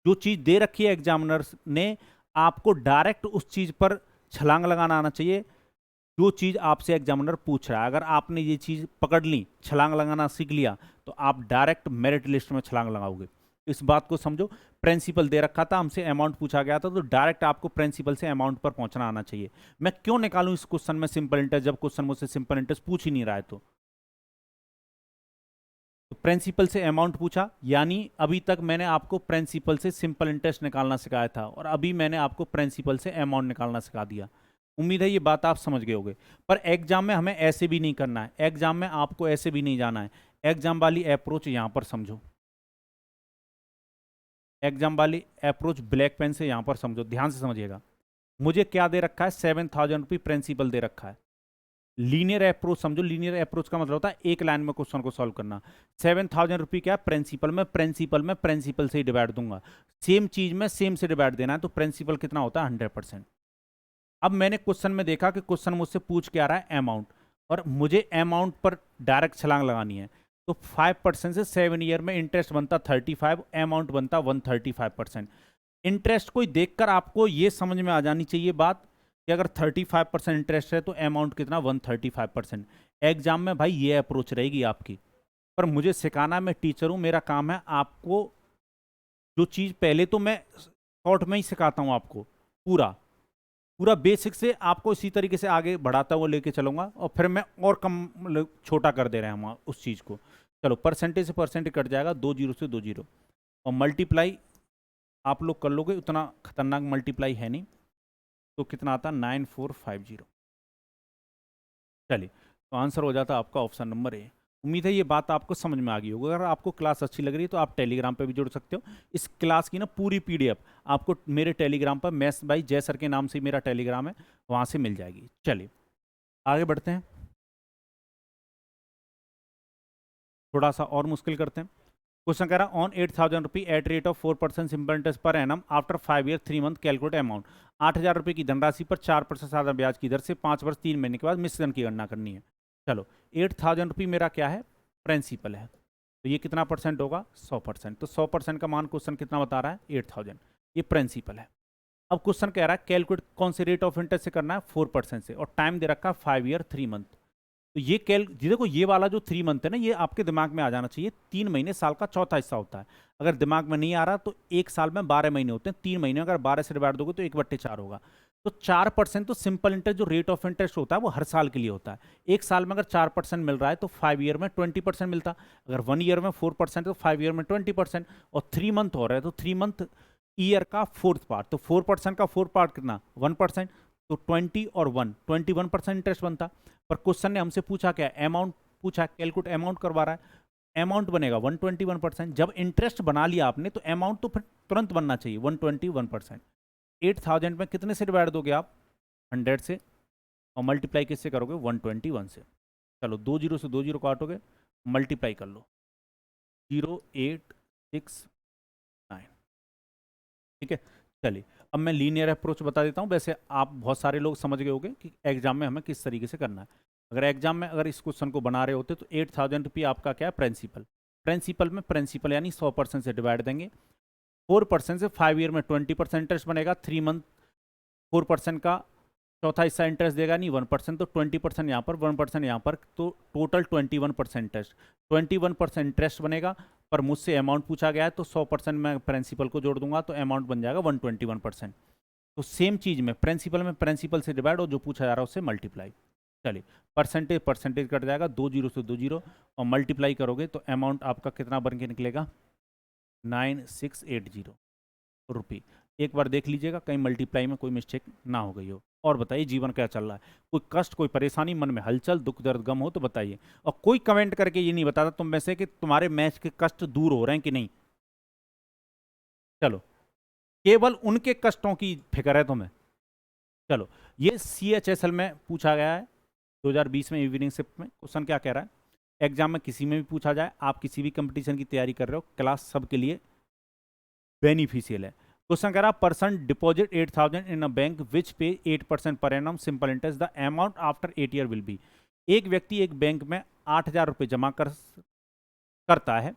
जो चीज दे रखी है एग्जामिनर ने, आपको डायरेक्ट उस चीज पर छलांग लगाना आना चाहिए जो चीज आपसे एग्जामिनर पूछ रहा है। अगर आपने ये चीज पकड़ ली, छलांग लगाना सीख लिया, तो आप डायरेक्ट मेरिट लिस्ट में छलांग लगाओगे। इस बात को समझो। प्रिंसिपल दे रखा था, हमसे अमाउंट पूछा गया था, तो डायरेक्ट आपको प्रिंसिपल से अमाउंट पर पहुंचना आना चाहिए। मैं क्यों निकालूं इस क्वेश्चन में सिंपल इंटरेस्ट, जब क्वेश्चन मुझसे सिंपल इंटरेस्ट पूछ ही नहीं रहा है। तो प्रिंसिपल से अमाउंट पूछा, यानी अभी तक मैंने आपको प्रिंसिपल से सिंपल इंटरेस्ट निकालना सिखाया था, और अभी मैंने आपको प्रिंसिपल से अमाउंट निकालना सिखा दिया। उम्मीद है ये बात आप समझ गए होंगे। पर एग्जाम में हमें ऐसे भी नहीं करना है, एग्जाम में आपको ऐसे भी नहीं जाना है। एग्जाम वाली अप्रोच यहां पर समझो, एग्जाम वाली अप्रोच ब्लैक पेन से यहां पर समझो, ध्यान से समझिएगा। मुझे क्या दे रखा है, 7000 रुपये प्रिंसिपल दे रखा है। लीनियर अप्रोच समझो, लीनियर अप्रोच का मतलब होता है एक लाइन में क्वेश्चन को सॉल्व करना। 7000 रुपये क्या प्रिंसिपल में, प्रिंसिपल से ही डिवाइड दूंगा। सेम चीज में सेम से डिवाइड देना है, तो प्रिंसिपल कितना होता है 100%। अब मैंने क्वेश्चन में देखा कि क्वेश्चन मुझसे पूछ के आ रहा है अमाउंट, और मुझे अमाउंट पर डायरेक्ट छलांग लगानी है। तो 5% से 7 ईयर में इंटरेस्ट बनता 35, अमाउंट बनता 135%। इंटरेस्ट को देखकर आपको ये समझ में आ जानी चाहिए बात कि अगर 35% इंटरेस्ट है तो अमाउंट कितना 135%। एग्जाम में भाई ये अप्रोच रहेगी आपकी। पर मुझे सिखाना, मैं टीचर हूं, मेरा काम है आपको जो चीज़ पहले तो मैं शॉर्ट में ही सिखाता हूं आपको पूरा पूरा बेसिक से आपको इसी तरीके से आगे बढ़ाता हुआ लेके चलूंगा, और फिर मैं और कम मतलब छोटा कर दे रहे हैं हम उस चीज़ को। चलो परसेंटेज से परसेंटेज कट जाएगा, 2 जीरो से 2 जीरो, और मल्टीप्लाई आप लोग कर लोगे, उतना खतरनाक मल्टीप्लाई है नहीं, तो कितना आता 9450। चलिए, तो आंसर हो जाता आपका ऑप्शन नंबर ए। उम्मीद है ये बात आपको समझ में आ गई होगी। अगर आपको क्लास अच्छी लग रही है तो आप टेलीग्राम पे भी जुड़ सकते हो। इस क्लास की ना पूरी पीडीएफ आपको मेरे टेलीग्राम पर, मैथ्स बाय जय सर के नाम से मेरा टेलीग्राम है, वहाँ से मिल जाएगी। चलिए आगे बढ़ते हैं, थोड़ा सा और मुश्किल करते हैं। क्वेश्चन कह रहा on 8000 rupee eight rate of 4% simple interest पर annum after 5 year 3 month calculate amount. 8000 रुपये की धनराशि पर 4% साधारण ब्याज की दर से 5 वर्ष 3 महीने के बाद मिश्रण की गणना करनी है। चलो 8000 रुपये मेरा क्या है, प्रिंसिपल है, तो ये कितना परसेंट होगा, 100%। तो 100% का मान क्वेश्चन कितना बता रहा है, 8000, ये प्रिंसिपल है। अब क्वेश्चन कह रहा है कैलकुलेट कौन से रेट ऑफ इंटरेस्ट से करना है, 4% से, और टाइम दे रखा है 5 ईयर 3 मंथ। तो ये देखो ये वाला जो 3 मंथ है ना, ये आपके दिमाग में आ जाना चाहिए। 3 महीने साल का चौथा हिस्सा होता है। अगर दिमाग में नहीं आ रहा तो एक साल में 12 महीने होते हैं, 3 महीने अगर 12 से डिवाइड दोगे तो 1/4 होगा। तो 4% तो सिंपल इंटरेस्ट जो रेट ऑफ इंटरेस्ट होता है वो हर साल के लिए होता है। एक साल में अगर 4% मिल रहा है तो 5 ईयर में 20% मिलता। अगर 1 ईयर में 4% तो 5 ईयर में 20%, और 3 मंथ हो रहा है तो 3 मंथ ईयर का 4th पार्ट, तो 4% का 4 पार्ट कितना, 1%, तो 20 और 1 21% इंटरेस्ट बनता। पर क्वेश्चन ने हमसे पूछा क्या, अमाउंट पूछा, कैलकुलेट अमाउंट करवा रहा है। अमाउंट बनेगा 121%। जब इंटरेस्ट बना लिया आपने तो अमाउंट तो फिर तुरंत बनना चाहिए 121%। 8000 में कितने से डिवाइड दोगे आप, 100 से, और मल्टीप्लाई किससे करोगे, 121 से। चलो 2 जीरो से 2 जीरो काटोगे, मल्टीप्लाई कर लो, 0869। ठीक है, चलिए अब मैं लीनियर अप्रोच बता देता हूँ। वैसे आप बहुत सारे लोग समझ गए होंगे कि एग्जाम में हमें किस तरीके से करना है। अगर एग्जाम में अगर इस क्वेश्चन को बना रहे होते तो 8000 रुपये आपका क्या है, प्रिंसिपल। प्रिंसिपल में प्रिंसिपल यानी 100% से डिवाइड देंगे। 4% से 5 ईयर में 20% इंटरेस्ट बनेगा। 3 मंथ 4% का चौथा हिस्सा इंटरेस्ट देगा नहीं, 1%, तो 20% यहाँ पर, 1% यहाँ पर, तो टोटल 21% इंटरेस्ट। 21% इंटरेस्ट बनेगा। पर मुझसे अमाउंट पूछा गया है तो 100% मैं प्रिंसिपल को जोड़ दूंगा तो अमाउंट बन जाएगा 121%। तो सेम चीज़ में प्रिंसिपल से डिवाइड और जो पूछा जा रहा है उससे मल्टीप्लाई। चलिए परसेंटेज कट जाएगा, 2 जीरो से 2 जीरो, और मल्टीप्लाई करोगे तो अमाउंट आपका कितना बन के निकलेगा, 9680 रुपये। एक बार देख लीजिएगा कहीं मल्टीप्लाई में कोई मिस्टेक ना हो गई हो। और बताइए जीवन क्या चल रहा है, कोई कष्ट, कोई परेशानी, मन में हलचल, दुख दर्द गम हो तो बताइए। और कोई कमेंट करके ये नहीं बताता तुम में से कि तुम्हारे मैच के कष्ट दूर हो रहे हैं कि नहीं। चलो केवल उनके कष्टों की फिक्र है तुम्हें। चलो ये CHSL में पूछा गया है 2020 में इवनिंग शिफ्ट में। क्वेश्चन क्या कह रहा है, एग्जाम में किसी में भी पूछा जाए, आप किसी भी कंपटीशन की तैयारी कर रहे हो, क्लास सबके लिए बेनिफिशियल है। क्वेश्चन कह रहा person deposit 8000 in a bank which पे 8% per annum simple interest, the amount after 8 year will be. एक व्यक्ति एक बैंक में 8000 रुपये जमा करता है,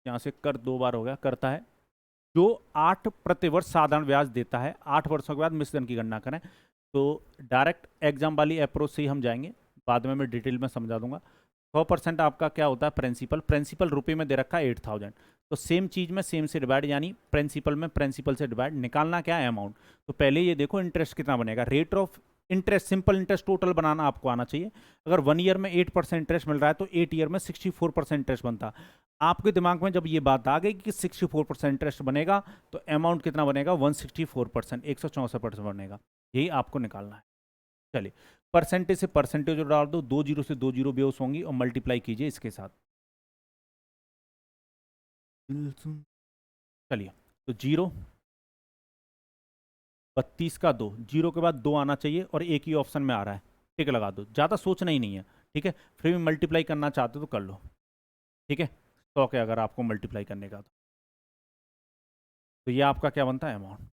यहां से कर 2 बार हो गया, करता है, जो 8 प्रतिवर्ष साधारण ब्याज देता है। 8 वर्षों के बाद मिश्रण की गणना करें। तो डायरेक्ट एग्जाम वाली अप्रोच से ही हम जाएंगे, बाद में मैं डिटेल में समझा दूंगा। 100% आपका क्या होता है, प्रिंसिपल रुपये में दे रखा है 8000, तो सेम चीज़ में सेम से डिवाइड, यानी प्रिंसिपल में प्रिंसिपल से डिवाइड। निकालना क्या है, अमाउंट। तो पहले ये देखो इंटरेस्ट कितना बनेगा, rate of interest, simple interest total बनाना आपको आना चाहिए। अगर 1 ईयर में 8% इंटरेस्ट मिल रहा है तो 8 ईयर में 64% इंटरेस्ट बनता। आपके दिमाग में जब ये बात आ गई कि 64% इंटरेस्ट बनेगा तो अमाउंट कितना बनेगा, 164%, 164% बनेगा। यही आपको निकालना है। चलिए परसेंटेज से परसेंटेज डाल दो, 2 जीरो से 2 जीरो बेहोश होंगी, और मल्टीप्लाई कीजिए इसके साथ। चलिए तो 0 32 का 2, जीरो के बाद 2 आना चाहिए और एक ही ऑप्शन में आ रहा है, टिक लगा दो, ज़्यादा सोचना ही नहीं है। ठीक है, फिर भी मल्टीप्लाई करना चाहते हो तो कर लो। ठीक है, 100 के अगर आपको मल्टीप्लाई करने का तो ये आपका क्या बनता है, अमाउंट।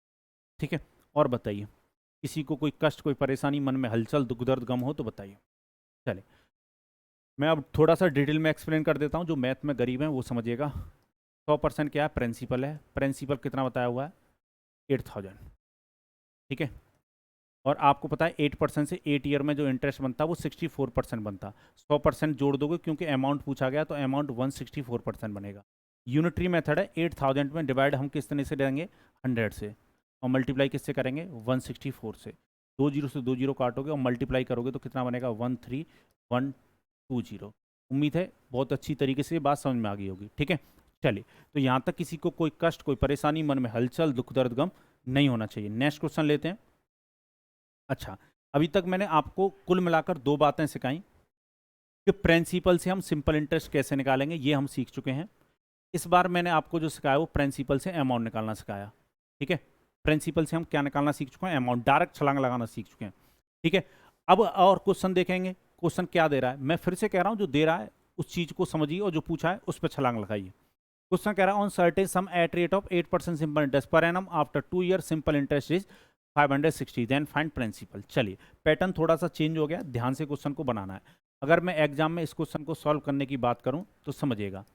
ठीक है, और बताइए किसी को कोई कष्ट, कोई परेशानी, मन में हलचल, दुख दर्द गम हो तो बताइए। चलिए मैं अब थोड़ा सा डिटेल में एक्सप्लेन कर देता हूँ, जो मैथ में गरीब हैं वो समझिएगा। 100% क्या है, प्रिंसिपल है। प्रिंसिपल कितना बताया हुआ है, 8000। ठीक है, और आपको पता है 8% से 8 ईयर में जो इंटरेस्ट बनता है वो 64% बनता। 100% जोड़ दोगे क्योंकि अमाउंट पूछा गया तो अमाउंट 164% बनेगा। यूनिटरी मेथड है, 8000 में डिवाइड हम किस तरह से देंगे, 100 से, और मल्टीप्लाई किससे करेंगे 164 से, 2 जीरो से 2 जीरो काटोगे और मल्टीप्लाई करोगे तो कितना बनेगा 13120। उम्मीद है बहुत अच्छी तरीके से ये बात समझ में आ गई होगी। ठीक है, चलिए, तो यहाँ तक किसी को कोई कष्ट, कोई परेशानी, मन में हलचल, दुख दर्द गम नहीं होना चाहिए। नेक्स्ट क्वेश्चन लेते हैं। अच्छा, अभी तक मैंने आपको कुल मिलाकर 2 बातें सिखाई कि प्रिंसिपल से हम सिंपल इंटरेस्ट कैसे निकालेंगे, ये हम सीख चुके हैं। इस बार मैंने आपको जो सिखाया वो प्रिंसिपल से अमाउंट निकालना सिखाया। ठीक है, प्रिंसिपल से हम क्या निकालना सीख चुके हैं, अमाउंट, डायरेक्ट छलांग लगाना सीख चुके हैं। ठीक है, अब और क्वेश्चन देखेंगे, क्वेश्चन क्या दे रहा है। मैं फिर से कह रहा हूं, जो दे रहा है उस चीज को समझिए और जो पूछा है उस पर छलांग लगाइए। क्वेश्चन कह रहा है on certain sum at rate of 8% simple interest पर एनम आफ्टर 2 ईयर सिंपल इंटरेस्ट इज 560, देन फाइंड प्रिंसिपल। चलिए, पैटर्न थोड़ा सा चेंज हो गया, ध्यान से क्वेश्चन को बनाना है। अगर मैं एग्जाम में इस क्वेश्चन को सॉल्व करने की बात करूं तो समझिएगा,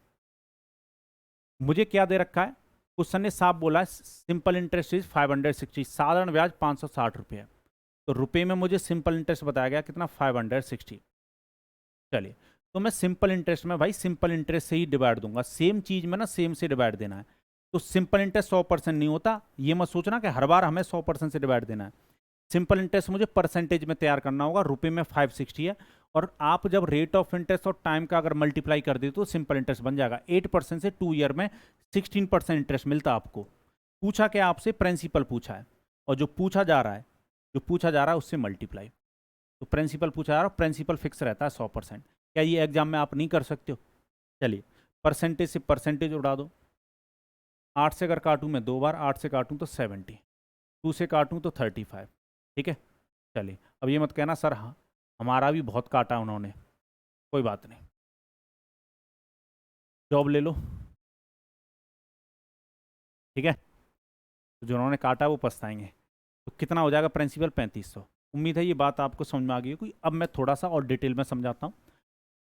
मुझे क्या दे रखा है। क्वेश्चन ने साफ बोला है सिंपल इंटरेस्ट इज 560, साधारण ब्याज 560 रुपये है। तो रुपए में मुझे सिंपल इंटरेस्ट बताया गया कितना 560। चलिए, तो मैं सिंपल इंटरेस्ट में भाई सिंपल इंटरेस्ट से ही डिवाइड दूंगा, सेम चीज में ना सेम से डिवाइड देना है। तो सिंपल इंटरेस्ट 100% नहीं होता, ये मत सोचना कि हर बार हमें 100% से डिवाइड देना है। सिंपल इंटरेस्ट मुझे परसेंटेज में तैयार करना होगा, रुपए में 560 है, और आप जब रेट ऑफ इंटरेस्ट और टाइम का अगर मल्टीप्लाई कर दे तो सिंपल इंटरेस्ट बन जाएगा। 8% से 2 ईयर में 16% इंटरेस्ट मिलता आपको। पूछा क्या आपसे, प्रिंसिपल पूछा है, और जो पूछा जा रहा है, उससे मल्टीप्लाई। तो प्रिंसिपल पूछा जा रहा है, प्रिंसिपल फिक्स रहता है 100%। क्या ये एग्जाम में आप नहीं कर सकते हो? चलिए, परसेंटेज से परसेंटेज उड़ा दो। 8 से अगर काटूं मैं 2 बार, 8 से काटूं तो 70, 2 से काटूं तो 35। ठीक है, चलिए, अब ये मत कहना सर हाँ हमारा भी बहुत काटा उन्होंने, कोई बात नहीं, जॉब ले लो। ठीक है, तो जो उन्होंने काटा वो पछताएंगे। तो कितना हो जाएगा प्रिंसिपल 3500। उम्मीद है ये बात आपको समझ में आ गई होगी। अब मैं थोड़ा सा और डिटेल में समझाता हूँ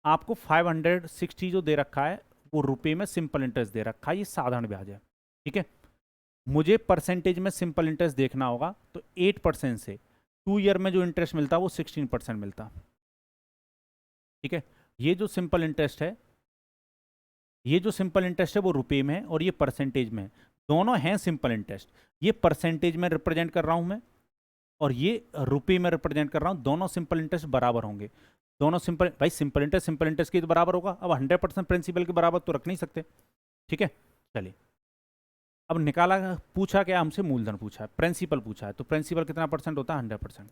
आपको। 560 जो दे रखा है वो रुपए में सिंपल इंटरेस्ट दे रखा है, ये साधारण ब्याज है। ठीक है, मुझे परसेंटेज में सिंपल इंटरेस्ट देखना होगा, तो 8% से 2 ईयर में जो इंटरेस्ट मिलता है वो 16% मिलता। ठीक है, ये जो सिंपल इंटरेस्ट है, वो रुपए में है और ये परसेंटेज में है। दोनों हैं सिंपल इंटरेस्ट, ये परसेंटेज में रिप्रेजेंट कर रहा हूं मैं और ये रुपए में रिप्रेजेंट कर रहा हूं। दोनों सिंपल इंटरेस्ट बराबर होंगे। दोनों सिंपल, भाई सिंपल इंटरेस्ट की तो बराबर होगा। अब 100% प्रिंसिपल के बराबर तो रख नहीं सकते। ठीक है, चलिए, अब निकाला, पूछा क्या हमसे, मूलधन पूछा है, प्रिंसिपल पूछा है, तो प्रिंसिपल कितना परसेंट होता है 100%।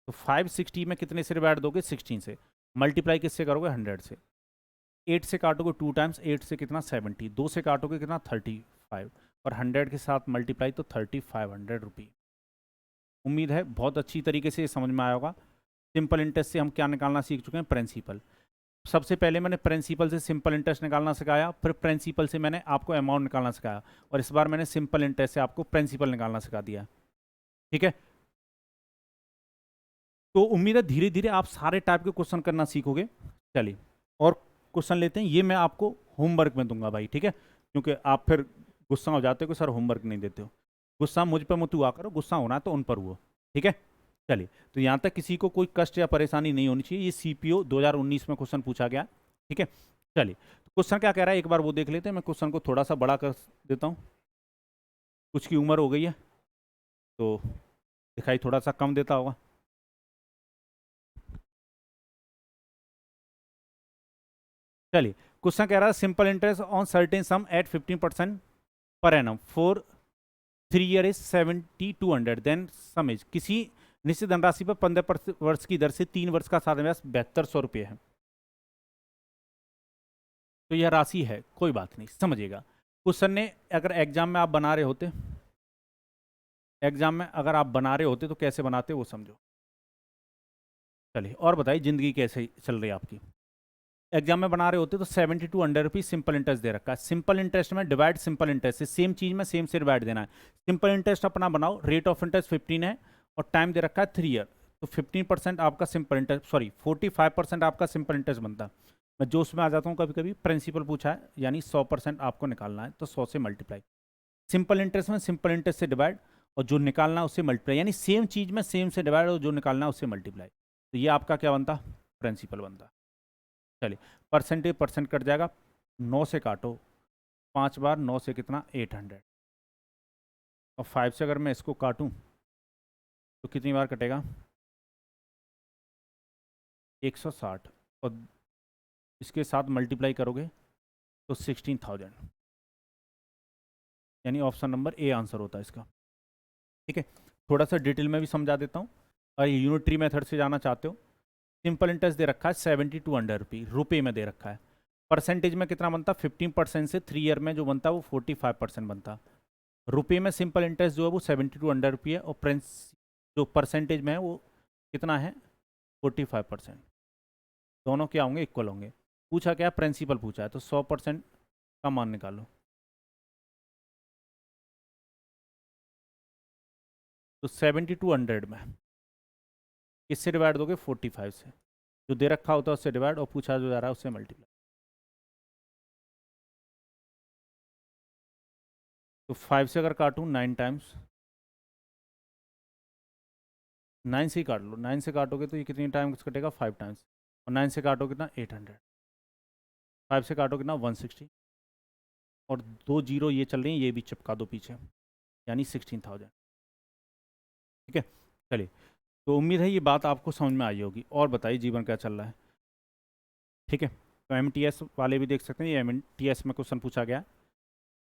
तो 560 में कितने से डिवाइड दोगे 16 से, मल्टीप्लाई किससे करोगे 100 से। 8 से काटोगे 2 टाइम्स, 8 से कितना 70, 2 से काटोगे कितना 35, और 100 के साथ मल्टीप्लाई तो 3500 रुपये। उम्मीद है बहुत अच्छी तरीके से समझ में आया होगा। सिंपल इंटरेस्ट से हम क्या निकालना सीख चुके हैं, प्रिंसिपल। सबसे पहले मैंने प्रिंसिपल से सिंपल इंटरेस्ट निकालना सिखाया, फिर प्रिंसिपल से मैंने आपको अमाउंट निकालना सिखाया, और इस बार मैंने सिंपल इंटरेस्ट से आपको प्रिंसिपल निकालना सिखा दिया। ठीक है, तो उम्मीद है धीरे धीरे आप सारे टाइप के क्वेश्चन करना सीखोगे। चलिए, और क्वेश्चन लेते हैं, ये मैं आपको होमवर्क में दूंगा भाई। ठीक है, क्योंकि आप फिर गुस्सा हो जाते हो कि सर होमवर्क नहीं देते हो। गुस्सा मुझ पर मत हुआ करो, गुस्सा होना है तो उन पर हुआ। ठीक है, चलिए, तो यहाँ तक किसी को कोई कष्ट या परेशानी नहीं होनी चाहिए। ये सीपीओ 2019 में क्वेश्चन पूछा गया। ठीक है, चलिए, क्वेश्चन क्या कह रहा है एक बार वो देख लेते हैं। मैं क्वेश्चन को थोड़ा सा बड़ा कर देता हूँ, कुछ की उम्र हो गई है तो दिखाई थोड़ा सा कम देता होगा। चलिए, क्वेश्चन कह रहा है simple interest on certain sum at 15% पर annum for 3 year is 7200, then sum is, किसी निश्चित धनराशि पर 15 वर्ष की दर से 3 वर्ष का साधारण ब्याज 7200 रुपये है। तो यह राशि है, कोई बात नहीं, समझिएगा। क्वेश्चन ने अगर एग्जाम में आप बना रहे होते, तो कैसे बनाते वो समझो। चलिए, और बताइए जिंदगी कैसे चल रही है आपकी। एग्जाम में बना रहे होते तो 7200 रुपीज सिंपल इंटरेस्ट दे रखा है। सिंपल इंटरेस्ट में डिवाइड सिंपल इंटरेस्ट से, सेम चीज में सेम से डिवाइड देना है। सिंपल इंटरेस्ट अपना बनाओ, रेट ऑफ इंटरेस्ट 15 है और टाइम दे रखा है 3 ईयर, तो 15% आपका सिंपल इंटरेस्ट, सॉरी 45% आपका सिंपल इंटरेस्ट बनता है। मैं जोश में आ जाता हूँ कभी कभी। प्रिंसिपल पूछा है यानी 100% आपको निकालना है, तो 100 से मल्टीप्लाई। सिंपल इंटरेस्ट में सिंपल इंटरेस्ट से डिवाइड, और जो निकालना है उससे मल्टीप्लाई, यानी सेम चीज में सेम से डिवाइड और जो निकालना है उससे मल्टीप्लाई। तो ये आपका क्या बनता, प्रिंसिपल बनता। चलिए, परसेंटेज परसेंट कट जाएगा, 9 से काटो 5 बार, 9 से कितना 800, और 5 से अगर मैं इसको काटूं तो कितनी बार कटेगा? 160, और इसके साथ मल्टीप्लाई करोगे तो 16,000, यानी ऑप्शन नंबर ए आंसर होता है इसका। ठीक है, थोड़ा सा डिटेल में भी समझा देता हूँ। और यूनिटरी मेथड से जाना चाहते हो, सिंपल इंटरेस्ट दे रखा है 72 रुपये में दे रखा है। परसेंटेज में कितना बनता है? 15% से 3 ईयर में जो बनता है वो 45% बनता। रुपये में सिंपल इंटरेस्ट जो है वो 72 और प्रिंस जो परसेंटेज में है वो कितना है? 45%। दोनों क्या होंगे? इक्वल होंगे। पूछा क्या? प्रिंसिपल पूछा है, तो 100% का मान निकालो। तो 7200 में किससे डिवाइड दोगे? 45 से। जो दे रखा होता है उससे डिवाइड, और पूछा जो जा रहा है उससे मल्टीप्लाई। तो 5 से अगर काटूँ 9 टाइम्स, 9 से ही काट लो। 9 से काटोगे तो ये कितनी टाइम्स कटेगा? 5 टाइम्स। और 9 से काटोगे कितना? 800। 5 से काटोगे कितना? 160। और 2 जीरो ये चल रही हैं, ये भी चिपका दो पीछे, यानी 16,000। ठीक है, चलिए। तो उम्मीद है ये बात आपको समझ में आई होगी। और बताइए जीवन क्या चल रहा है? ठीक है, तो MTS वाले भी देख सकते हैं, ये MTS में क्वेश्चन पूछा गया।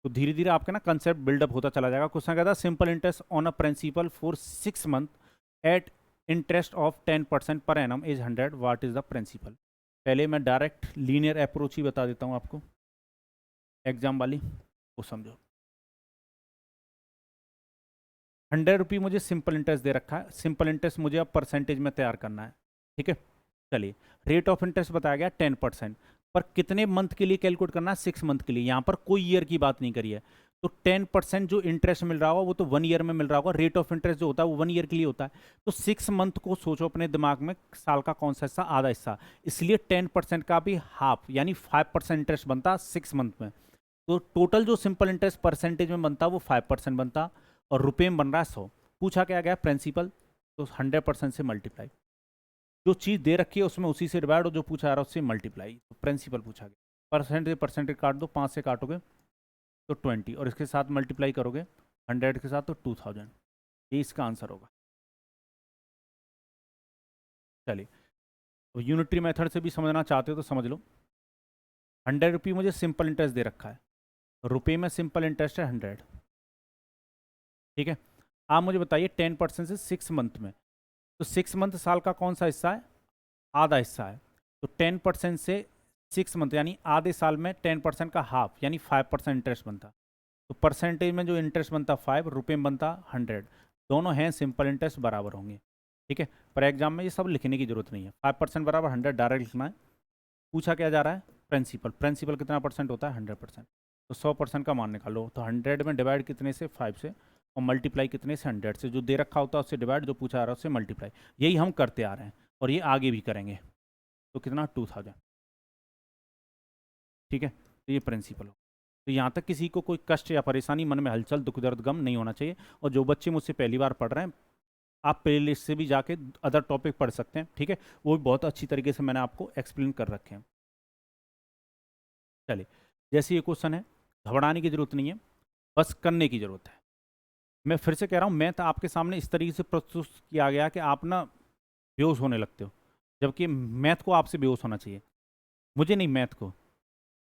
तो धीरे धीरे आपका ना कंसेप्ट बिल्डअप होता चला जाएगा। क्वेश्चन कहता है simple interest on a principal for 6 month at interest of 10% पर annum is 100, what is the principal? पहले मैं डायरेक्ट लीनियर अप्रोच ही बता देता हूँ आपको, एग्जाम वाली, वो समझो। 100 रुपये मुझे सिंपल इंटरेस्ट दे रखा है। सिंपल इंटरेस्ट मुझे अब परसेंटेज में तैयार करना है। ठीक है, चलिए। रेट ऑफ इंटरेस्ट बताया गया 10%, पर कितने मंथ के लिए कैलकुलेट करना है? 6 मंथ के लिए। यहाँ पर कोई ईयर की बात नहीं करी है। तो 10% जो इंटरेस्ट मिल रहा होगा वो तो 1 ईयर में मिल रहा होगा। रेट ऑफ इंटरेस्ट जो होता है वो 1 ईयर के लिए होता है। तो 6 मंथ को सोचो अपने दिमाग में, साल का कौन सा हिस्सा? आधा हिस्सा। इसलिए 10% का भी हाफ, यानी 5% इंटरेस्ट बनता 6 मंथ में। तो टोटल जो सिंपल इंटरेस्ट परसेंटेज में बनता वो 5% बनता, और रुपये में बन रहा है 100। पूछा क्या गया? प्रिंसिपल। तो 100% से मल्टीप्लाई, जो चीज़ दे रखी है उसमें उसी से डिवाइड, और जो पूछा जा रहा है उससे मल्टीप्लाई। तो प्रिंसिपल पूछा गया। परसेंटेज परसेंटेज काट दो, 5 से काटोगे तो 20, और इसके साथ मल्टीप्लाई करोगे 100 के साथ तो 2000। ये इसका आंसर होगा। चलिए, तो यूनिटरी मेथड से भी समझना चाहते हो तो समझ लो। 100 रुपये मुझे सिंपल इंटरेस्ट दे रखा है, रुपये में सिंपल इंटरेस्ट है 100। ठीक है, आप मुझे बताइए 10% से 6 मंथ में, तो 6 मंथ साल का कौन सा हिस्सा है? आधा हिस्सा है। तो 10% से 6 मंथ यानी आधे साल में 10% का हाफ, यानी 5% इंटरेस्ट बनता। तो परसेंटेज में जो इंटरेस्ट बनता 5, रुपये में बनता 100। दोनों हैं सिंपल इंटरेस्ट, बराबर होंगे। ठीक है, पर एग्जाम में ये सब लिखने की जरूरत नहीं है। 5% बराबर 100 डायरेक्ट लिखना है। पूछा क्या जा रहा है? प्रिंसिपल। प्रिंसिपल कितना परसेंट होता है? 100%। तो 100% का मान निकालो। तो 100 में डिवाइड कितने से? 5 से, और मल्टीप्लाई कितने से? 100 से। जो दे रखा होता है उससे डिवाइड, जो पूछा आ रहा है उससे मल्टीप्लाई। यही हम करते आ रहे हैं और ये आगे भी करेंगे। तो कितना? 2000। ठीक है, तो ये प्रिंसिपल हो। तो यहाँ तक किसी को कोई कष्ट या परेशानी, मन में हलचल, दुख दर्द, गम नहीं होना चाहिए। और जो बच्चे मुझसे पहली बार पढ़ रहे हैं, आप प्ले लिस्ट से भी जाके अदर टॉपिक पढ़ सकते हैं। ठीक है, वो भी बहुत अच्छी तरीके से मैंने आपको एक्सप्लेन कर रखे हैं। चलिए, जैसे ये क्वेश्चन है, घबराने की जरूरत नहीं है, बस करने की जरूरत है। मैं फिर से कह रहा हूँ, मैथ आपके सामने इस तरीके से प्रस्तुत किया गया कि आप ना बेहोश होने लगते हो, जबकि मैथ को आपसे बेहोश होना चाहिए, मुझे नहीं, मैथ को।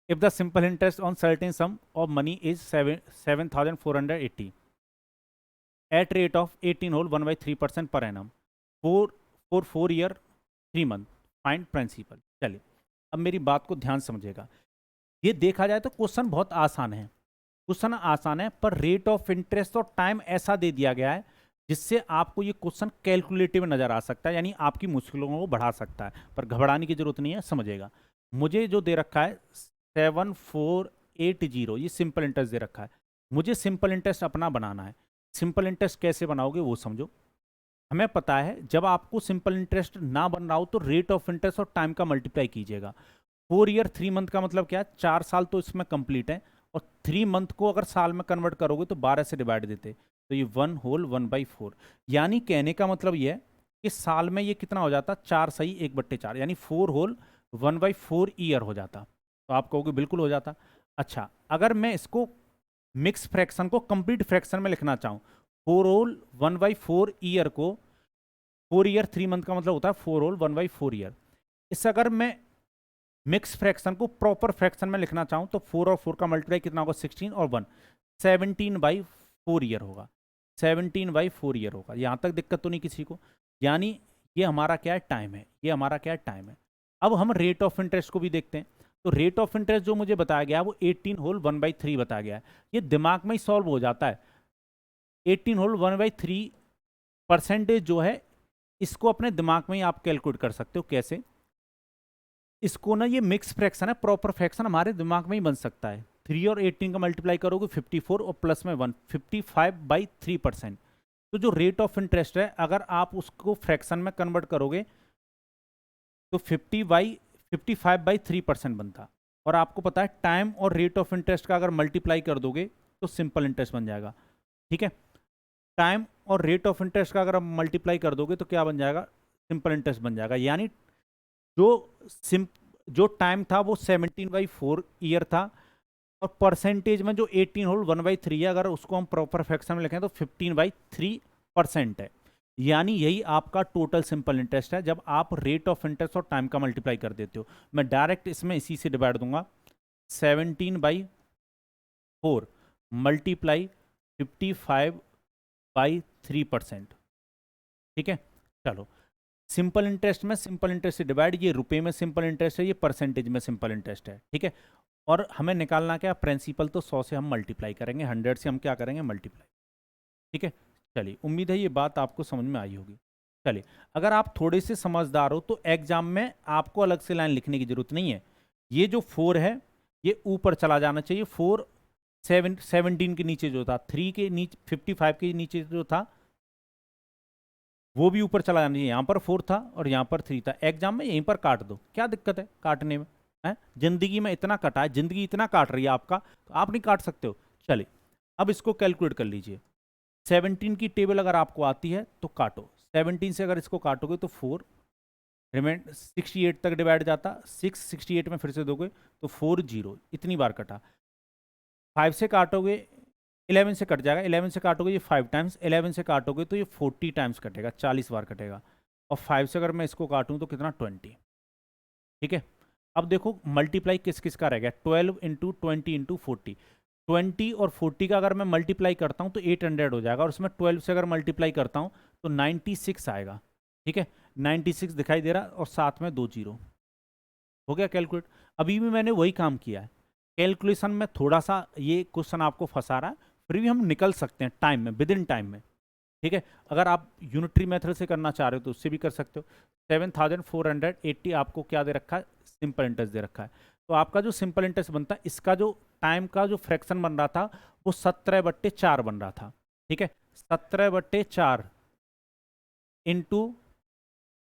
If the simple interest on certain sum of money is 7,480 at rate of 18 whole 1/3% पर annum for 4 year 3 month, find principal. चलिए, अब मेरी बात को ध्यान समझिएगा। ये देखा जाए तो क्वेश्चन बहुत आसान है। क्वेश्चन आसान है, पर रेट ऑफ इंटरेस्ट और टाइम ऐसा दे दिया गया है जिससे आपको ये क्वेश्चन कैलकुलेटिव नजर आ सकता है, यानी आपकी मुश्किलों को बढ़ा सकता है। पर घबराने की जरूरत नहीं है, समझिएगा। मुझे जो दे रखा है 7480, ये सिंपल इंटरेस्ट दे रखा है। मुझे सिंपल इंटरेस्ट अपना बनाना है। सिंपल इंटरेस्ट कैसे बनाओगे वो समझो। हमें पता है जब आपको सिंपल इंटरेस्ट ना बन रहा हो तो रेट ऑफ इंटरेस्ट और टाइम का मल्टीप्लाई कीजिएगा। 4 ईयर 3 मंथ का मतलब क्या? 4 साल तो इसमें कंप्लीट है, और 3 मंथ को अगर साल में कन्वर्ट करोगे तो 12 से डिवाइड देते, तो ये 1 होल 1/4। यानी कहने का मतलब ये है कि साल में ये कितना हो जाता? 4 सही 1/4, यानी 4 होल 1/4 ईयर हो जाता। तो आप कहोगे बिल्कुल हो जाता। अच्छा, अगर मैं इसको मिक्स फ्रैक्शन को कंप्लीट फ्रैक्शन में लिखना चाहूँ, 4 होल 1/4 ईयर को, 4 ईयर 3 मंथ का मतलब होता है 4 होल 1/4 ईयर। इससे अगर मैं मिक्स फ्रैक्शन को प्रॉपर फ्रैक्शन में लिखना चाहूँ तो 4 और 4 का मल्टीप्लाई कितना होगा 16 और 1 17/4 ईयर होगा, 17/4 ईयर होगा। यहाँ तक दिक्कत तो नहीं किसी को? यानी ये हमारा क्या है, टाइम है, ये हमारा क्या है, टाइम है। अब हम रेट ऑफ इंटरेस्ट को भी देखते हैं। तो रेट ऑफ इंटरेस्ट जो मुझे बताया गया वो 18 होल 1/3 बताया गया है। ये दिमाग में ही सॉल्व हो जाता है। 18 होल 1/3 परसेंटेज जो है, इसको अपने दिमाग में ही आप कैलकुलेट कर सकते हो। कैसे? इसको ना, ये मिक्स फ्रैक्शन है, प्रॉपर फ्रैक्शन हमारे दिमाग में ही बन सकता है। 3 और 18 का मल्टीप्लाई करोगे 54 और प्लस में 1, 55/3%। तो जो रेट ऑफ इंटरेस्ट है, अगर आप उसको फ्रैक्शन में कन्वर्ट करोगे तो 55/3% बनता। और आपको पता है टाइम और रेट ऑफ इंटरेस्ट का अगर मल्टीप्लाई कर दोगे तो सिंपल इंटरेस्ट बन जाएगा। ठीक है, टाइम और रेट ऑफ इंटरेस्ट का अगर आप मल्टीप्लाई कर दोगे तो क्या बन जाएगा, सिंपल इंटरेस्ट बन जाएगा। यानी जो टाइम था वो 17/4 ईयर था, और परसेंटेज में जो 18 होल 1/3 है, अगर उसको हम प्रॉपर फ्रैक्शन में लिखें तो 15/3% है। यानी यही आपका टोटल सिंपल इंटरेस्ट है जब आप रेट ऑफ इंटरेस्ट और टाइम का मल्टीप्लाई कर देते हो। मैं डायरेक्ट इसमें इसी से डिवाइड दूंगा, 17/4 मल्टीप्लाई 55/3%। ठीक है, चलो, सिंपल इंटरेस्ट में सिंपल इंटरेस्ट से डिवाइड, ये रुपए में सिंपल इंटरेस्ट है, ये परसेंटेज में सिंपल इंटरेस्ट है। ठीक है, और हमें निकालना क्या, प्रिंसिपल तो 100 से हम मल्टीप्लाई करेंगे, 100 से हम क्या करेंगे, मल्टीप्लाई। ठीक है, चलिए, उम्मीद है ये बात आपको समझ में आई होगी। चलिए, अगर आप थोड़े से समझदार हो तो एग्जाम में आपको अलग से लाइन लिखने की जरूरत नहीं है। ये जो 4 है ये ऊपर चला जाना चाहिए। 4 17 के नीचे जो था, 3 के नीचे 55 के नीचे जो था वो भी ऊपर चला जाना चाहिए। यहाँ पर 4 था और यहाँ पर 3 था। एग्जाम में यहीं पर काट दो, क्या दिक्कत है काटने में, है? जिंदगी में इतना कटा है, जिंदगी इतना काट रही है आपका, तो आप नहीं काट सकते हो। चलिए, अब इसको कैलकुलेट कर लीजिए। 17 की टेबल अगर आपको आती है तो काटो, 17 से अगर इसको काटोगे तो 4 रिमेंड 68 तक डिवाइड जाता, 6 68 में फिर से दोगे तो 4 0, इतनी बार कटा। 5 से काटोगे 11 से कट जाएगा, 11 से काटोगे ये 5 टाइम्स, 11 से काटोगे तो ये 40 टाइम्स कटेगा, 40 बार कटेगा। और 5 से अगर मैं इसको काटूं तो कितना, 20। ठीक है, अब देखो मल्टीप्लाई किस किस का रह गया, 12 इंटू 20 इंटू 40। 20 और 40 का अगर मैं मल्टीप्लाई करता हूं तो 800 हो जाएगा, और उसमें 12 से अगर मल्टीप्लाई करता हूं तो 96 आएगा। ठीक है, 96 दिखाई दे रहा, और साथ में 2 जीरो। हो गया कैलकुलेट। अभी भी मैंने वही काम किया है। कैलकुलेशन में थोड़ा सा ये क्वेश्चन आपको फंसा रहा है, फिर भी हम निकल सकते हैं टाइम में, विद इन टाइम में। ठीक है, अगर आप यूनिटरी मेथड से करना चाह रहे हो तो उससे भी कर सकते हो। 7480 आपको क्या दे रखा है, सिंपल इंटरेस्ट दे रखा है। तो आपका जो सिंपल इंटरेस्ट बनता है, इसका जो टाइम का जो फ्रैक्शन बन रहा था वो 17/4 बन रहा था। ठीक है, 17/4 इंटू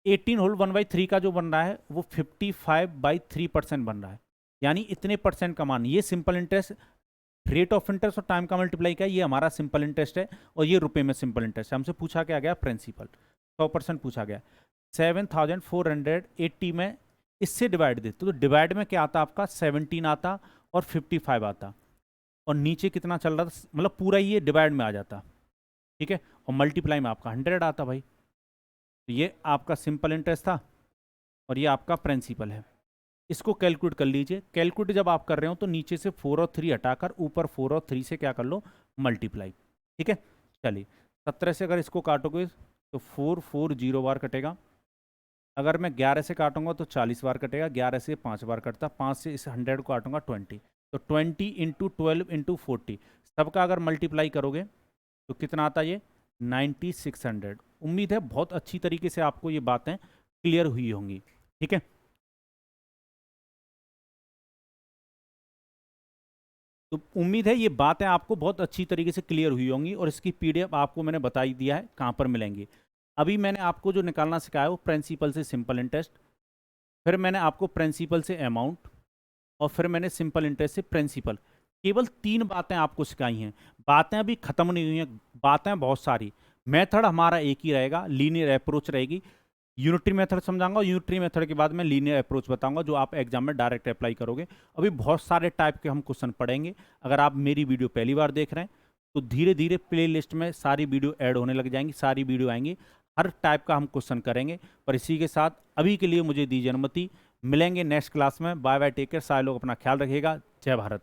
18 होल 1/3 का जो बन रहा है वो 55/3% बन रहा है। यानी इतने परसेंट का मान, ये simple interest, rate of interest और टाइम का मल्टीप्लाई का, ये हमारा सिंपल इंटरेस्ट है, और ये रुपए में सिंपल इंटरेस्ट है। हमसे पूछा क्या गया, प्रिंसिपल 100% पूछा गया। 7480 में इससे डिवाइड देते तो डिवाइड में क्या आता आपका, 17 आता और 55 आता, और नीचे कितना चल रहा था, मतलब पूरा ये डिवाइड में आ जाता। ठीक है, और मल्टीप्लाई में आपका 100 आता भाई। तो ये आपका सिंपल इंटरेस्ट था और ये आपका प्रिंसिपल है। इसको कैलकुलेट कर लीजिए। कैलकुलेट जब आप कर रहे हो तो नीचे से 4 और 3 हटाकर ऊपर 4 और 3 से क्या कर लो, मल्टीप्लाई। ठीक है, चलिए, 17 से अगर इसको काटोगे तो 4 4 0 बार कटेगा। अगर मैं 11 से काटूंगा तो 40 बार कटेगा, 11 से 5 बार कटता, 5 से इस 100 को काटूंगा 20। तो 20 इंटू 12 इंटू 40, सबका अगर मल्टीप्लाई करोगे तो कितना आता ये, 9600। उम्मीद है बहुत अच्छी तरीके से आपको ये बातें क्लियर हुई होंगी। ठीक है, तो उम्मीद है ये बातें आपको बहुत अच्छी तरीके से क्लियर हुई होंगी, और इसकी पीडीएफ आपको मैंने बता ही दिया है कहाँ पर मिलेंगी। अभी मैंने आपको जो निकालना सिखाया वो प्रिंसिपल से सिंपल इंटरेस्ट, फिर मैंने आपको प्रिंसिपल से अमाउंट, और फिर मैंने सिंपल इंटरेस्ट से प्रिंसिपल। केवल 3 बातें आपको सिखाई हैं। बातें अभी खत्म नहीं हुई हैं, बातें बहुत सारी। मेथड हमारा एक ही रहेगा, लीनियर अप्रोच रहेगी। यूनिटरी मेथड समझाऊंगा, यूनिटरी मेथड के बाद मैं लीनियर अप्रोच बताऊंगा जो आप एग्जाम में डायरेक्ट अप्लाई करोगे। अभी बहुत सारे टाइप के हम क्वेश्चन पढ़ेंगे। अगर आप मेरी वीडियो पहली बार देख रहे हैं तो धीरे धीरे प्ले लिस्ट में सारी वीडियो ऐड होने लग जाएंगी, सारी वीडियो आएंगी, हर टाइप का हम क्वेश्चन करेंगे। पर इसी के साथ अभी के लिए मुझे दीजिए अनुमति, मिलेंगे नेक्स्ट क्लास में। बाय बाय, टेक केयर, सारे लोग अपना ख्याल रखिएगा। जय भारत।